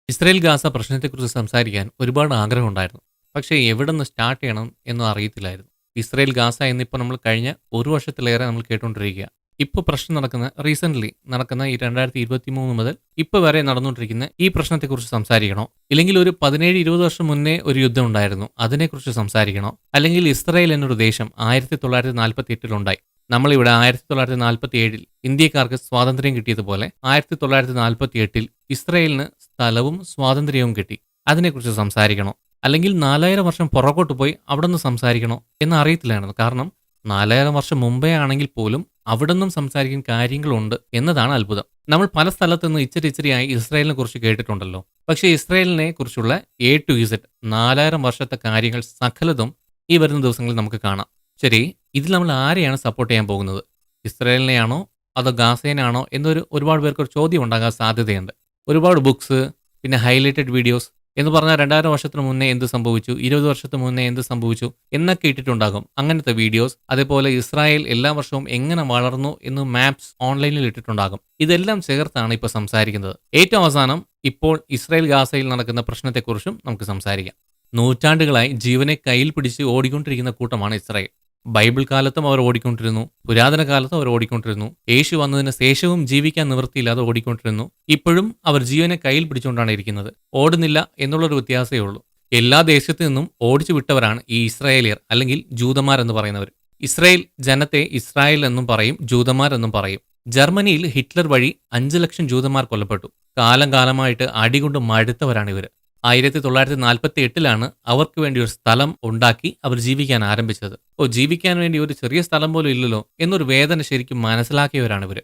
Israel Gaza പ്രശ്നത്തെക്കുറിച്ച് സംസാരിക്കാൻ ഒരുപാട് ആഗ്രഹമുണ്ടായിരുന്നു. പക്ഷേ എവിടുന്ന് സ്റ്റാർട്ട് ചെയ്യണം എന്നും അറിയത്തില്ലായിരുന്നു. ഇസ്രായേൽ ഗാസ എന്നിപ്പോൾ നമ്മൾ കഴിഞ്ഞ ഒരു വർഷത്തിലേറെ നമ്മൾ കേട്ടുകൊണ്ടിരിക്കുക. ഇപ്പോൾ പ്രശ്നം നടക്കുന്ന റീസെൻ്റ്ലി നടക്കുന്ന ഈ 2023 മുതൽ ഇപ്പോൾ വരെ നടന്നുകൊണ്ടിരിക്കുന്ന ഈ പ്രശ്നത്തെക്കുറിച്ച് സംസാരിക്കണോ? ഇല്ലെങ്കിൽ ഒരു 17-20 വർഷം മുന്നേ ഒരു യുദ്ധം ഉണ്ടായിരുന്നു, അതിനെക്കുറിച്ച് സംസാരിക്കണോ? അല്ലെങ്കിൽ ഇസ്രായേൽ എന്നൊരു ദേശം 1948 ഉണ്ടായി. നമ്മളിവിടെ 1947 ഇന്ത്യക്കാർക്ക് സ്വാതന്ത്ര്യം കിട്ടിയതുപോലെ 1948 ഇസ്രായേലിന് സ്ഥലവും സ്വാതന്ത്ര്യവും കിട്ടി. അതിനെക്കുറിച്ച് സംസാരിക്കണോ? അല്ലെങ്കിൽ 4000 വർഷം പുറകോട്ട് പോയി അവിടെ നിന്ന് സംസാരിക്കണോ എന്ന് അറിയത്തില്ലായിരുന്നു. കാരണം 4000 വർഷം മുമ്പേ ആണെങ്കിൽ പോലും അവിടെ നിന്നും സംസാരിക്കാൻ കാര്യങ്ങളുണ്ട് എന്നതാണ് അത്ഭുതം. നമ്മൾ പല സ്ഥലത്തു നിന്ന് ഇച്ചിരിയായി ഇസ്രായേലിനെ കുറിച്ച് കേട്ടിട്ടുണ്ടല്ലോ. പക്ഷേ ഇസ്രായേലിനെ കുറിച്ചുള്ള A to Z 4000 വർഷത്തെ കാര്യങ്ങൾ സകലതും ഈ വരുന്ന ദിവസങ്ങളിൽ നമുക്ക് കാണാം. ശരി, ഇതിൽ നമ്മൾ ആരെയാണ് സപ്പോർട്ട് ചെയ്യാൻ പോകുന്നത്? ഇസ്രായേലിനെയാണോ അതോ ഗാസേനാണോ എന്നൊരു ഒരുപാട് പേർക്ക് ഒരു ചോദ്യം ഉണ്ടാകാൻ സാധ്യതയുണ്ട്. ഒരുപാട് ബുക്സ്, പിന്നെ ഹൈലൈറ്റഡ് വീഡിയോസ് എന്ന് പറഞ്ഞാൽ 2000 വർഷത്തിന് മുന്നേ എന്ത് സംഭവിച്ചു, 20 വർഷത്തിന് മുന്നേ എന്ത് സംഭവിച്ചു എന്നൊക്കെ ഇട്ടിട്ടുണ്ടാകും. അങ്ങനത്തെ വീഡിയോസ്, അതേപോലെ ഇസ്രായേൽ എല്ലാ വർഷവും എങ്ങനെ വളർന്നു എന്ന് മാപ്സ് ഓൺലൈനിൽ ഇട്ടിട്ടുണ്ടാകും. ഇതെല്ലാം ചേർത്താണ് ഇപ്പോൾ സംസാരിക്കുന്നത്. ഏറ്റവും അവസാനം ഇപ്പോൾ ഇസ്രായേൽ ഗാസയിൽ നടക്കുന്ന പ്രശ്നത്തെക്കുറിച്ചും നമുക്ക് സംസാരിക്കാം. നൂറ്റാണ്ടുകളായി ജീവനെ കയ്യിൽ പിടിച്ച് ഓടിക്കൊണ്ടിരിക്കുന്ന കൂട്ടമാണ് ഇസ്രായേൽ. ബൈബിൾ കാലത്തും അവർ ഓടിക്കൊണ്ടിരുന്നു, പുരാതന കാലത്തും അവർ ഓടിക്കൊണ്ടിരുന്നു, യേശു വന്നതിന് ശേഷവും ജീവിക്കാൻ നിവൃത്തിയില്ലാതെ ഓടിക്കൊണ്ടിരുന്നു. ഇപ്പോഴും അവർ ജീവനെ കയ്യിൽ പിടിച്ചുകൊണ്ടാണ് ഇരിക്കുന്നത്. ഓടുന്നില്ല എന്നുള്ളൊരു വ്യത്യാസമേ ഉള്ളൂ. എല്ലാ ദേശത്തു നിന്നും ഓടിച്ചു വിട്ടവരാണ് ഈ ഇസ്രായേലിയർ അല്ലെങ്കിൽ ജൂതന്മാരെന്ന് പറയുന്നവർ. ഇസ്രായേൽ ജനത്തെ ഇസ്രായേൽ എന്നും പറയും, ജൂതന്മാരെന്നും പറയും. ജർമ്മനിയിൽ ഹിറ്റ്ലർ വഴി 5 ലക്ഷം ജൂതന്മാർ കൊല്ലപ്പെട്ടു. കാലം കാലമായിട്ട് അടികൊണ്ട് മടുത്തവരാണ് ഇവർ. 1948 അവർക്ക് വേണ്ടി ഒരു സ്ഥലം ഉണ്ടാക്കി അവർ ജീവിക്കാൻ ആരംഭിച്ചത്. ജീവിക്കാൻ വേണ്ടി ഒരു ചെറിയ സ്ഥലം പോലും ഇല്ലല്ലോ എന്നൊരു വേദന ശരിക്കും മനസ്സിലാക്കിയവരാണ് ഇവര്.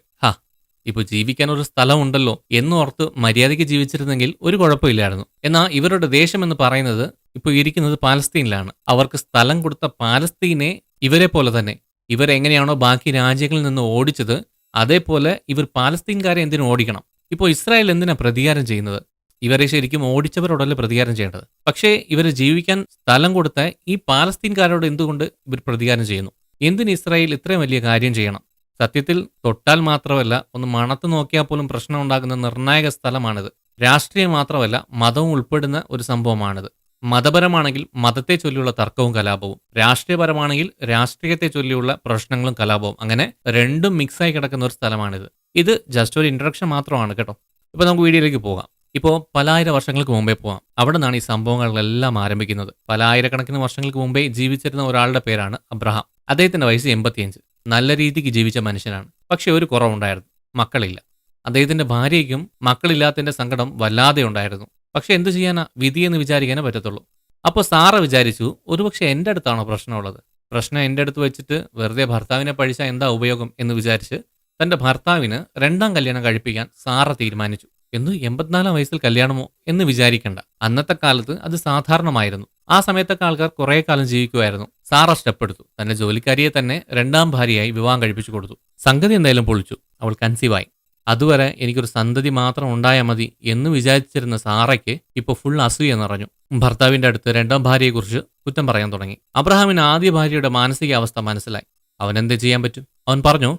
ഇപ്പൊ ജീവിക്കാൻ ഒരു സ്ഥലം ഉണ്ടല്ലോ എന്നോർത്ത് മര്യാദയ്ക്ക് ജീവിച്ചിരുന്നെങ്കിൽ ഒരു കുഴപ്പമില്ലായിരുന്നു. എന്നാൽ ഇവരുടെ ദേശം എന്ന് പറയുന്നത് ഇപ്പോൾ ഇരിക്കുന്നത് പാലസ്തീനിലാണ്. അവർക്ക് സ്ഥലം കൊടുത്ത പാലസ്തീനെ ഇവരെ പോലെ തന്നെ ഇവരെങ്ങനെയാണോ ബാക്കി രാജ്യങ്ങളിൽ നിന്ന് ഓടിച്ചത്, അതേപോലെ ഇവർ പാലസ്തീൻകാരെ എന്തിനു ഓടിക്കണം? ഇപ്പോൾ ഇസ്രായേൽ എന്തിനാ പ്രതികാരം ചെയ്യുന്നത്? ഇവരെ ശരിക്കും ഓടിച്ചവരോടല്ല പ്രതികാരം ചെയ്യേണ്ടത്. പക്ഷേ ഇവർ ജീവിക്കാൻ സ്ഥലം കൊടുത്ത ഈ പാലസ്തീൻകാരോട് എന്തുകൊണ്ട് ഇവർ പ്രതികാരം ചെയ്യുന്നു? എന്തിന് ഇസ്രായേൽ ഇത്രയും വലിയ കാര്യം ചെയ്യണം? സത്യത്തിൽ തൊട്ടാൽ മാത്രമല്ല, ഒന്ന് മണത്ത് നോക്കിയാൽ പോലും പ്രശ്നം ഉണ്ടാകുന്ന നിർണായക സ്ഥലമാണിത്. രാഷ്ട്രീയം മാത്രമല്ല, മതവും ഉൾപ്പെടുന്ന ഒരു സംഭവമാണിത്. മതപരമാണെങ്കിൽ മതത്തെ ചൊല്ലിയുള്ള തർക്കവും കലാപവും, രാഷ്ട്രീയപരമാണെങ്കിൽ രാഷ്ട്രീയത്തെ ചൊല്ലിയുള്ള പ്രശ്നങ്ങളും കലാപവും, അങ്ങനെ രണ്ടും മിക്സായി കിടക്കുന്ന ഒരു സ്ഥലമാണിത്. ഇത് ജസ്റ്റ് ഒരു ഇൻട്രഡക്ഷൻ മാത്രമാണ് കേട്ടോ. ഇപ്പൊ നമുക്ക് വീഡിയോയിലേക്ക് പോകാം. ഇപ്പോൾ പല ആയിരം വർഷങ്ങൾക്ക് മുമ്പേ പോകാം. അവിടെ നിന്നാണ് ഈ സംഭവങ്ങളെല്ലാം ആരംഭിക്കുന്നത്. പല ആയിരക്കണക്കിന് വർഷങ്ങൾക്ക് മുമ്പേ ജീവിച്ചിരുന്ന ഒരാളുടെ പേരാണ് അബ്രഹാം. അദ്ദേഹത്തിന്റെ വയസ്സ് 85. നല്ല രീതിക്ക് ജീവിച്ച മനുഷ്യനാണ്. പക്ഷെ ഒരു കുറവുണ്ടായിരുന്നു, മക്കളില്ല. അദ്ദേഹത്തിന്റെ ഭാര്യയ്ക്കും മക്കളില്ലാത്തതിന്റെ സങ്കടം വല്ലാതെ ഉണ്ടായിരുന്നു. പക്ഷെ എന്ത് ചെയ്യാനാ, വിധിയെന്ന് വിചാരിക്കാനേ പറ്റത്തുള്ളൂ. അപ്പോൾ സാറ വിചാരിച്ചു, ഒരുപക്ഷെ എൻ്റെ അടുത്താണോ പ്രശ്നമുള്ളത്? പ്രശ്നം എൻ്റെ അടുത്ത് വെച്ചിട്ട് വെറുതെ ഭർത്താവിനെ പഴിച്ചാൽ എന്താ ഉപയോഗം എന്ന് വിചാരിച്ച് തന്റെ ഭർത്താവിന് 2ാം കല്യാണം കഴിപ്പിക്കാൻ സാറ തീരുമാനിച്ചു. 84 വയസ്സിൽ കല്യാണമോ എന്ന് വിചാരിക്കണ്ട. അന്നത്തെ കാലത്ത് അത് സാധാരണമായിരുന്നു. ആ സമയത്തൊക്കെ ആൾക്കാർ കുറെ കാലം ജീവിക്കുമായിരുന്നു. സാറ സ്റ്റെപ്പ് എടുത്തു. തന്റെ ജോലിക്കാരിയെ തന്നെ 2ാം ഭാര്യയായി വിവാഹം കഴിപ്പിച്ചു കൊടുത്തു. സംഗതി എന്തായാലും പൊളിച്ചു. അവൾ കൺസീവായി. അതുവരെ എനിക്കൊരു സന്തതി മാത്രം ഉണ്ടായാൽ മതി എന്ന് വിചാരിച്ചിരുന്ന സാറയ്ക്ക് ഇപ്പോൾ ഫുൾ അസൂയ നിറഞ്ഞു. ഭർത്താവിന്റെ അടുത്ത് 2ാം ഭാര്യയെക്കുറിച്ച് കുറ്റം പറയാൻ തുടങ്ങി. അബ്രഹാമിന് ആദ്യ ഭാര്യയുടെ മാനസികാവസ്ഥ മനസ്സിലായി. അവൻ എന്ത് ചെയ്യാൻ പറ്റും? അവൻ പറഞ്ഞു,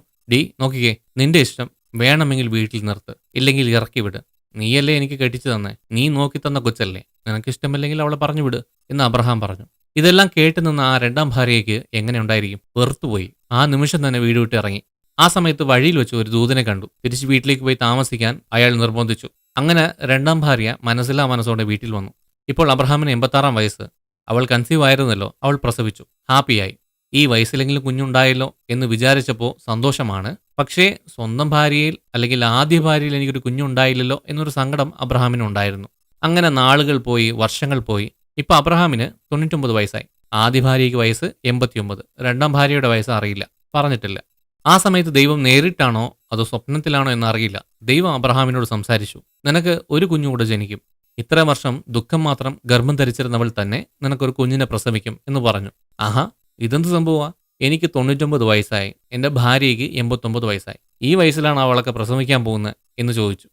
നോക്കിക്കേ, നിന്റെ ഇഷ്ടം, വേണമെങ്കിൽ വീട്ടിൽ നിർത്ത്, ഇല്ലെങ്കിൽ ഇറക്കി വിട്. നീയല്ലേ എനിക്ക് കെട്ടിച്ചു തന്നെ, നീ നോക്കി തന്ന കൊച്ചല്ലേ, നിനക്കിഷ്ടമില്ലെങ്കിൽ അവളെ പറഞ്ഞു വിട് എന്ന് അബ്രഹാം പറഞ്ഞു. ഇതെല്ലാം കേട്ടു നിന്ന് ആ 2ാം ഭാര്യയ്ക്ക് എങ്ങനെ ഉണ്ടായിരിക്കും? വെറുത്തുപോയി. ആ നിമിഷം തന്നെ വീട് വിട്ട് ഇറങ്ങി. ആ സമയത്ത് വഴിയിൽ വെച്ച് ഒരു ദൂതനെ കണ്ടു. തിരിച്ച് വീട്ടിലേക്ക് പോയി താമസിക്കാൻ അയാൾ നിർബന്ധിച്ചു. അങ്ങനെ 2ാം ഭാര്യ മനസ്സില്ലാ മനസ്സോടെ വീട്ടിൽ വന്നു. ഇപ്പോൾ അബ്രഹാമിന് 86 വയസ്സ്. അവൾ കൺസീവ് ആയിരുന്നല്ലോ, അവൾ പ്രസവിച്ചു. ഹാപ്പിയായി. ഈ വയസ്സിലെങ്കിലും കുഞ്ഞുണ്ടായല്ലോ എന്ന് വിചാരിച്ചപ്പോൾ സന്തോഷമാണ്. പക്ഷേ സ്വന്തം ഭാര്യയിൽ അല്ലെങ്കിൽ ആദ്യ ഭാര്യയിൽ എനിക്കൊരു കുഞ്ഞുണ്ടായില്ലല്ലോ എന്നൊരു സങ്കടം അബ്രഹാമിനുണ്ടായിരുന്നു. അങ്ങനെ നാളുകൾ പോയി, വർഷങ്ങൾ പോയി. ഇപ്പൊ അബ്രഹാമിന് 99 വയസ്സായി. ആദ്യ ഭാര്യയ്ക്ക് വയസ്സ് 89. 2ാം ഭാര്യയുടെ വയസ്സ് അറിയില്ല, പറഞ്ഞിട്ടില്ല. ആ സമയത്ത് ദൈവം നേരിട്ടാണോ അതോ സ്വപ്നത്തിലാണോ എന്നറിയില്ല, ദൈവം അബ്രഹാമിനോട് സംസാരിച്ചു. നിനക്ക് ഒരു കുഞ്ഞുകൂടെ ജനിക്കും. ഇത്ര വർഷം ദുഃഖം മാത്രം ഗർഭം ധരിച്ചിരുന്നവൾ തന്നെ നിനക്കൊരു കുഞ്ഞിനെ പ്രസവിക്കും എന്ന് പറഞ്ഞു. ആഹാ, ഇതെന്ത് സംഭവമാ? എനിക്ക് 99 വയസ്സായി, എൻ്റെ ഭാര്യയ്ക്ക് 89 വയസ്സായി. ഈ വയസ്സിലാണ് അവളൊക്കെ പ്രസവിക്കാൻ പോകുന്നത് എന്ന് ചോദിച്ചു.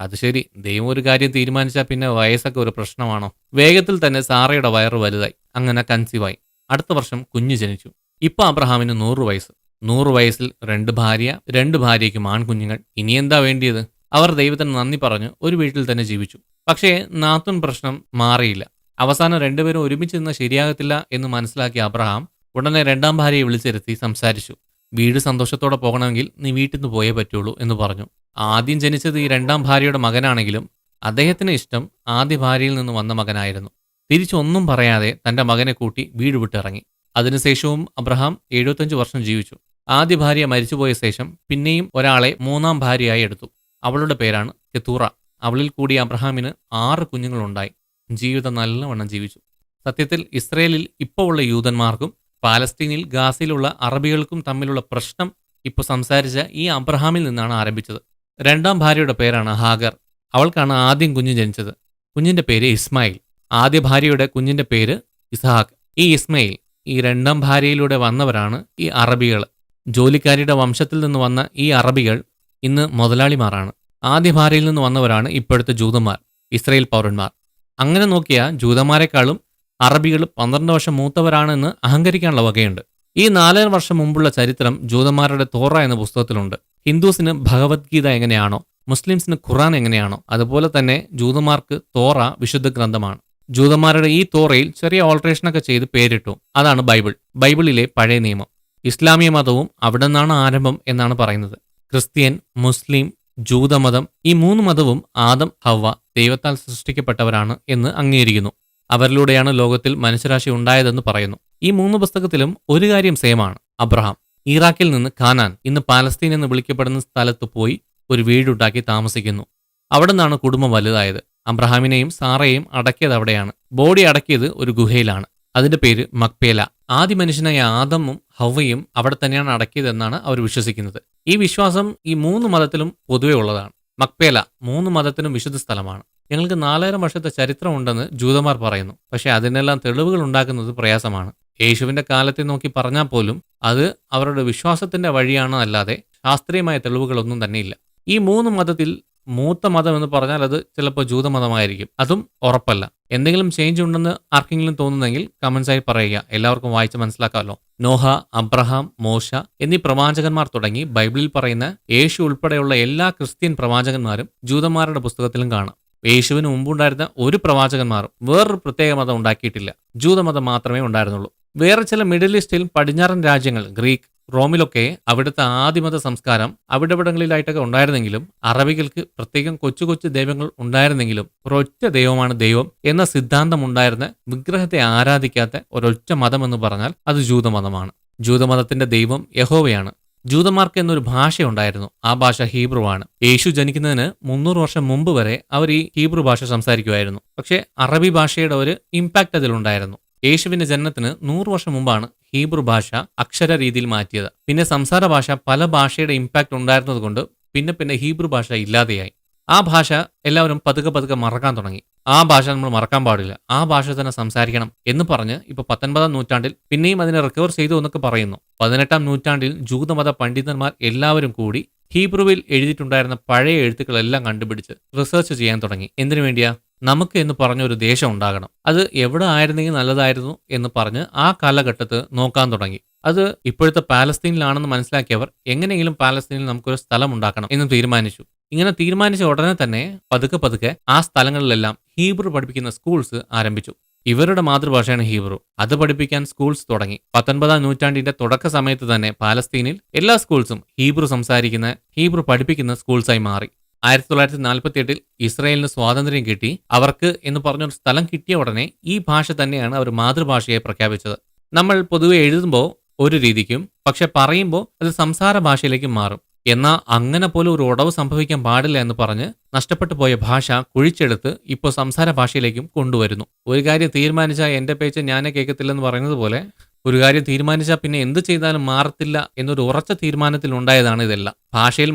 അത് ശരി, ദൈവം ഒരു കാര്യം തീരുമാനിച്ചാൽ പിന്നെ വയസ്സൊക്കെ ഒരു പ്രശ്നമാണോ? വേഗത്തിൽ തന്നെ സാറയുടെ വയറ് വലുതായി. അങ്ങനെ കൺസീവായി. അടുത്ത വർഷം കുഞ്ഞ് ജനിച്ചു. ഇപ്പൊ അബ്രഹാമിന് 100 വയസ്സ്. 100 വയസ്സിൽ 2 ഭാര്യ, 2 ഭാര്യയ്ക്കും ആൺകുഞ്ഞുങ്ങൾ. ഇനി എന്താ വേണ്ടിയത്? അവർ ദൈവത്തിന് നന്ദി പറഞ്ഞു ഒരു വീട്ടിൽ തന്നെ ജീവിച്ചു. പക്ഷേ നാത്തൂൻ പ്രശ്നം മാറിയില്ല. അവസാനം രണ്ടുപേരും ഒരുമിച്ച് നിന്ന് ശരിയാകത്തില്ല എന്ന് മനസ്സിലാക്കിയ അബ്രഹാം ഉടനെ രണ്ടാം ഭാര്യയെ വിളിച്ചിരുത്തി സംസാരിച്ചു. വീട് സന്തോഷത്തോടെ പോകണമെങ്കിൽ നീ വീട്ടിൽ നിന്ന് പോയേ പറ്റുള്ളൂ എന്ന് പറഞ്ഞു. ആദ്യം ജനിച്ചത് ഈ രണ്ടാം ഭാര്യയുടെ മകനാണെങ്കിലും അദ്ദേഹത്തിന് ഇഷ്ടം ആദ്യ ഭാര്യയിൽ നിന്ന് വന്ന മകനായിരുന്നു. തിരിച്ചൊന്നും പറയാതെ തന്റെ മകനെ കൂട്ടി വീട് വിട്ടിറങ്ങി. അതിനുശേഷവും അബ്രഹാം 75 വർഷം ജീവിച്ചു. ആദ്യ ഭാര്യ മരിച്ചുപോയ ശേഷം പിന്നെയും ഒരാളെ മൂന്നാം ഭാര്യയായി എടുത്തു. അവളുടെ പേരാണ് കെത്തൂറ. അവളിൽ കൂടി അബ്രഹാമിന് 6 കുഞ്ഞുങ്ങളുണ്ടായി. ജീവിതം നല്ലവണ്ണം ജീവിച്ചു. സത്യത്തിൽ ഇസ്രയേലിൽ ഇപ്പോൾ ഉള്ള യൂതന്മാർക്കും പാലസ്തീനിൽ ഗാസയിലുള്ള അറബികൾക്കും തമ്മിലുള്ള പ്രശ്നം ഇപ്പോൾ സംസാരിച്ച ഈ അബ്രഹാമിൽ നിന്നാണ് ആരംഭിച്ചത്. രണ്ടാം ഭാര്യയുടെ പേരാണ് ഹാഗർ. അവൾക്കാണ് ആദ്യം കുഞ്ഞ് ജനിച്ചത്. കുഞ്ഞിന്റെ പേര് ഇസ്മായിൽ. ആദ്യ ഭാര്യയുടെ കുഞ്ഞിന്റെ പേര് ഇസ്ഹാഖ്. ഈ ഇസ്മായിൽ ഈ രണ്ടാം ഭാര്യയിലൂടെ വന്നവരാണ് ഈ അറബികൾ. ജോലിക്കാരിയുടെ വംശത്തിൽ നിന്ന് വന്ന ഈ അറബികൾ ഇന്ന് മുതലാളിമാരാണ്. ആദ്യ ഭാര്യയിൽ നിന്ന് വന്നവരാണ് ഇപ്പോഴത്തെ ജൂതന്മാർ, ഇസ്രയേൽ പൗരന്മാർ. അങ്ങനെ നോക്കിയാൽ ജൂതന്മാരെക്കാളും അറബികൾ 12 വർഷം മൂത്തവരാണെന്ന് അഹങ്കരിക്കാനുള്ള വകയുണ്ട്. ഈ 4 വർഷം മുമ്പുള്ള ചരിത്രം ജൂതന്മാരുടെ തോറ എന്ന പുസ്തകത്തിലുണ്ട്. ഹിന്ദുസിന് ഭഗവത്ഗീത എങ്ങനെയാണോ മുസ്ലിംസിന് ഖുറാൻ എങ്ങനെയാണോ അതുപോലെ തന്നെ ജൂതന്മാർക്ക് തോറ വിശുദ്ധ ഗ്രന്ഥമാണ്. ജൂതന്മാരുടെ ഈ തോറയിൽ ചെറിയ ഓൾട്രേഷനൊക്കെ ചെയ്ത് പേരിട്ടു. അതാണ് ബൈബിൾ. ബൈബിളിലെ പഴയ നിയമം. ഇസ്ലാമിക മതവും അവിടെ നിന്നാണ് ആരംഭം എന്നാണ് പറയുന്നത്. ക്രിസ്ത്യൻ, മുസ്ലിം, ജൂതമതം ഈ 3 മതവും ആദം ഹവ്വ ദൈവത്താൽ സൃഷ്ടിക്കപ്പെട്ടവരാണ് എന്ന് അംഗീകരിക്കുന്നു. അവരിലൂടെയാണ് ലോകത്തിൽ മനുഷ്യരാശി ഉണ്ടായതെന്ന് പറയുന്നു. ഈ 3 പുസ്തകത്തിലും ഒരു കാര്യം സെയിമാണ്. അബ്രഹാം ഇറാഖിൽ നിന്ന് കാനാൻ, ഇന്ന് പാലസ്തീൻ എന്ന് വിളിക്കപ്പെടുന്ന സ്ഥലത്ത് പോയി ഒരു വീടുണ്ടാക്കി താമസിക്കുന്നു. അവിടെ നിന്നാണ് കുടുംബം വലുതായത്. അബ്രഹാമിനെയും സാറയെയും അടക്കിയത് അവിടെയാണ്. ബോഡി അടക്കിയത് ഒരു ഗുഹയിലാണ്. അതിന്റെ പേര് മക്പേല. ആദ്യ മനുഷ്യനായ ആദമും ഹവ്വയും അവിടെ തന്നെയാണ് അടക്കിയതെന്നാണ് അവർ വിശ്വസിക്കുന്നത്. ഈ വിശ്വാസം ഈ 3 മതത്തിലും പൊതുവെ ഉള്ളതാണ്. മക്പേല 3 മതത്തിനും വിശുദ്ധ സ്ഥലമാണ്. ഞങ്ങൾക്ക് 4000 വർഷത്തെ ചരിത്രമുണ്ടെന്ന് ജൂതന്മാർ പറയുന്നു. പക്ഷേ അതിനെല്ലാം തെളിവുകൾ ഉണ്ടാക്കുന്നത് പ്രയാസമാണ്. യേശുവിന്റെ കാലത്തെ നോക്കി പറഞ്ഞാൽ പോലും അത് അവരുടെ വിശ്വാസത്തിന്റെ വഴിയാണ്, അല്ലാതെ ശാസ്ത്രീയമായ തെളിവുകളൊന്നും തന്നെയില്ല. ഈ 3 മതത്തിൽ മൂത്ത മതം എന്ന് പറഞ്ഞാൽ അത് ചിലപ്പോൾ ജൂതമതമായിരിക്കും. അതും ഉറപ്പല്ല. എന്തെങ്കിലും ചേഞ്ച് ഉണ്ടെന്ന് ആർക്കെങ്കിലും തോന്നുന്നെങ്കിൽ കമന്റ്സായി പറയുക. എല്ലാവർക്കും വായിച്ച് മനസ്സിലാക്കാമല്ലോ. നോഹ, അബ്രഹാം, മോശ എന്നീ പ്രവാചകന്മാർ തുടങ്ങി ബൈബിളിൽ പറയുന്ന യേശു ഉൾപ്പെടെയുള്ള എല്ലാ ക്രിസ്ത്യൻ പ്രവാചകന്മാരും ജൂതന്മാരുടെ പുസ്തകത്തിലും കാണാം. യേശുവിന് മുമ്പുണ്ടായിരുന്ന ഒരു പ്രവാചകന്മാരും വേറൊരു പ്രത്യേക മതം ഉണ്ടാക്കിയിട്ടില്ല. ജൂതമതം മാത്രമേ ഉണ്ടായിരുന്നുള്ളൂ. വേറെ ചില മിഡിൽ ഈസ്റ്റിൽ പടിഞ്ഞാറൻ രാജ്യങ്ങൾ, ഗ്രീക്ക്, റോമിലൊക്കെ അവിടുത്തെ ആദിമത സംസ്കാരം അവിടെവിടങ്ങളിലായിട്ടൊക്കെ ഉണ്ടായിരുന്നെങ്കിലും അറബികൾക്ക് പ്രത്യേകം കൊച്ചു കൊച്ചു ദൈവങ്ങൾ ഉണ്ടായിരുന്നെങ്കിലും ഒരൊറ്റ ദൈവമാണ് ദൈവം എന്ന സിദ്ധാന്തം ഉണ്ടായിരുന്ന, വിഗ്രഹത്തെ ആരാധിക്കാത്ത ഒരൊറ്റ മതം എന്ന് പറഞ്ഞാൽ അത് ജൂതമതമാണ്. ജൂതമതത്തിന്റെ ദൈവം യഹോവയാണ്. ജൂതന്മാർക്ക് എന്നൊരു ഭാഷയുണ്ടായിരുന്നു. ആ ഭാഷ ഹീബ്രു ആണ്. യേശു ജനിക്കുന്നതിന് 300 വർഷം മുമ്പ് വരെ അവർ ഈ ഹീബ്രു ഭാഷ സംസാരിക്കുമായിരുന്നു. പക്ഷേ അറബി ഭാഷയുടെ ഒരു ഇമ്പാക്ട് അതിലുണ്ടായിരുന്നു. യേശുവിന്റെ ജനനത്തിന് 100 വർഷം മുമ്പാണ് ഹീബ്രു ഭാഷ അക്ഷര രീതിയിൽ മാറ്റിയത്. പിന്നെ സംസാര ഭാഷ പല ഭാഷയുടെ ഇമ്പാക്ട് ഉണ്ടായിരുന്നത് കൊണ്ട് പിന്നെ ഹീബ്രു ഭാഷ ഇല്ലാതെയായി. ആ ഭാഷ എല്ലാവരും പതുക്കെ മറക്കാൻ തുടങ്ങി. ആ ഭാഷ നമ്മൾ മറക്കാൻ പാടില്ല, ആ ഭാഷ തന്നെ സംസാരിക്കണം എന്ന് പറഞ്ഞ് ഇപ്പൊ 19-ാം നൂറ്റാണ്ടിൽ പിന്നെയും അതിനെ റിക്കവർ ചെയ്തു എന്നൊക്കെ പറയുന്നു. 18-ാം നൂറ്റാണ്ടിൽ ജൂതമത പണ്ഡിതന്മാർ എല്ലാവരും കൂടി ഹീബ്രുവിൽ എഴുതിയിട്ടുണ്ടായിരുന്ന പഴയ എഴുത്തുക്കളെല്ലാം കണ്ടുപിടിച്ച് റിസർച്ച് ചെയ്യാൻ തുടങ്ങി. എന്തിനു വേണ്ടിയാ? നമുക്ക് എന്ന് പറഞ്ഞ ഒരു ദേശം ഉണ്ടാകണം. അത് എവിടെ ആയിരുന്നെങ്കിൽ നല്ലതായിരുന്നു എന്ന് പറഞ്ഞ് ആ കാലഘട്ടത്ത് നോക്കാൻ തുടങ്ങി. അത് ഇപ്പോഴത്തെ പാലസ്തീനിലാണെന്ന് മനസ്സിലാക്കിയവർ എങ്ങനെയെങ്കിലും പാലസ്തീനിൽ നമുക്കൊരു സ്ഥലം ഉണ്ടാക്കണം എന്ന് തീരുമാനിച്ചു. ഇങ്ങനെ തീരുമാനിച്ച ഉടനെ തന്നെ പതുക്കെ ആ സ്ഥലങ്ങളിലെല്ലാം ഹീബ്രു പഠിപ്പിക്കുന്ന സ്കൂൾസ് ആരംഭിച്ചു. ഇവരുടെ മാതൃഭാഷയാണ് ഹീബ്രു. അത് പഠിപ്പിക്കാൻ സ്കൂൾസ് തുടങ്ങി. 19-ാം നൂറ്റാണ്ടിന്റെ തുടക്ക സമയത്ത് തന്നെ പാലസ്തീനിൽ എല്ലാ സ്കൂൾസും ഹീബ്രു സംസാരിക്കുന്ന, ഹീബ്രു പഠിപ്പിക്കുന്ന സ്കൂൾസായി മാറി. 1948-ൽ ഇസ്രായേലിന് സ്വാതന്ത്ര്യം കിട്ടി. അവർക്ക് എന്ന് പറഞ്ഞൊരു സ്ഥലം കിട്ടിയ ഉടനെ ഈ ഭാഷ തന്നെയാണ് അവർ മാതൃഭാഷയായി പ്രഖ്യാപിച്ചത്. നമ്മൾ പൊതുവെ എഴുതുമ്പോൾ ഒരു രീതിക്കും, പക്ഷെ പറയുമ്പോൾ അത് സംസാര ഭാഷയിലേക്കും മാറും. എന്നാൽ അങ്ങനെ പോലും ഒരു ഉടവ് സംഭവിക്കാൻ പാടില്ല എന്ന് പറഞ്ഞ് നഷ്ടപ്പെട്ടു പോയ ഭാഷ കുഴിച്ചെടുത്ത് ഇപ്പോൾ സംസാര ഭാഷയിലേക്കും കൊണ്ടുവരുന്നു. ഒരു കാര്യം തീരുമാനിച്ചാൽ എന്റെ പേച്ച് ഞാനേ കേൾക്കത്തില്ലെന്ന് പറയുന്നത് പോലെ ഒരു കാര്യം തീരുമാനിച്ചാൽ പിന്നെ എന്ത് ചെയ്താലും മാറത്തില്ല എന്നൊരു ഉറച്ച തീരുമാനത്തിൽ ഉണ്ടായതാണ് ഇതെല്ലാം. ഭാഷയിൽ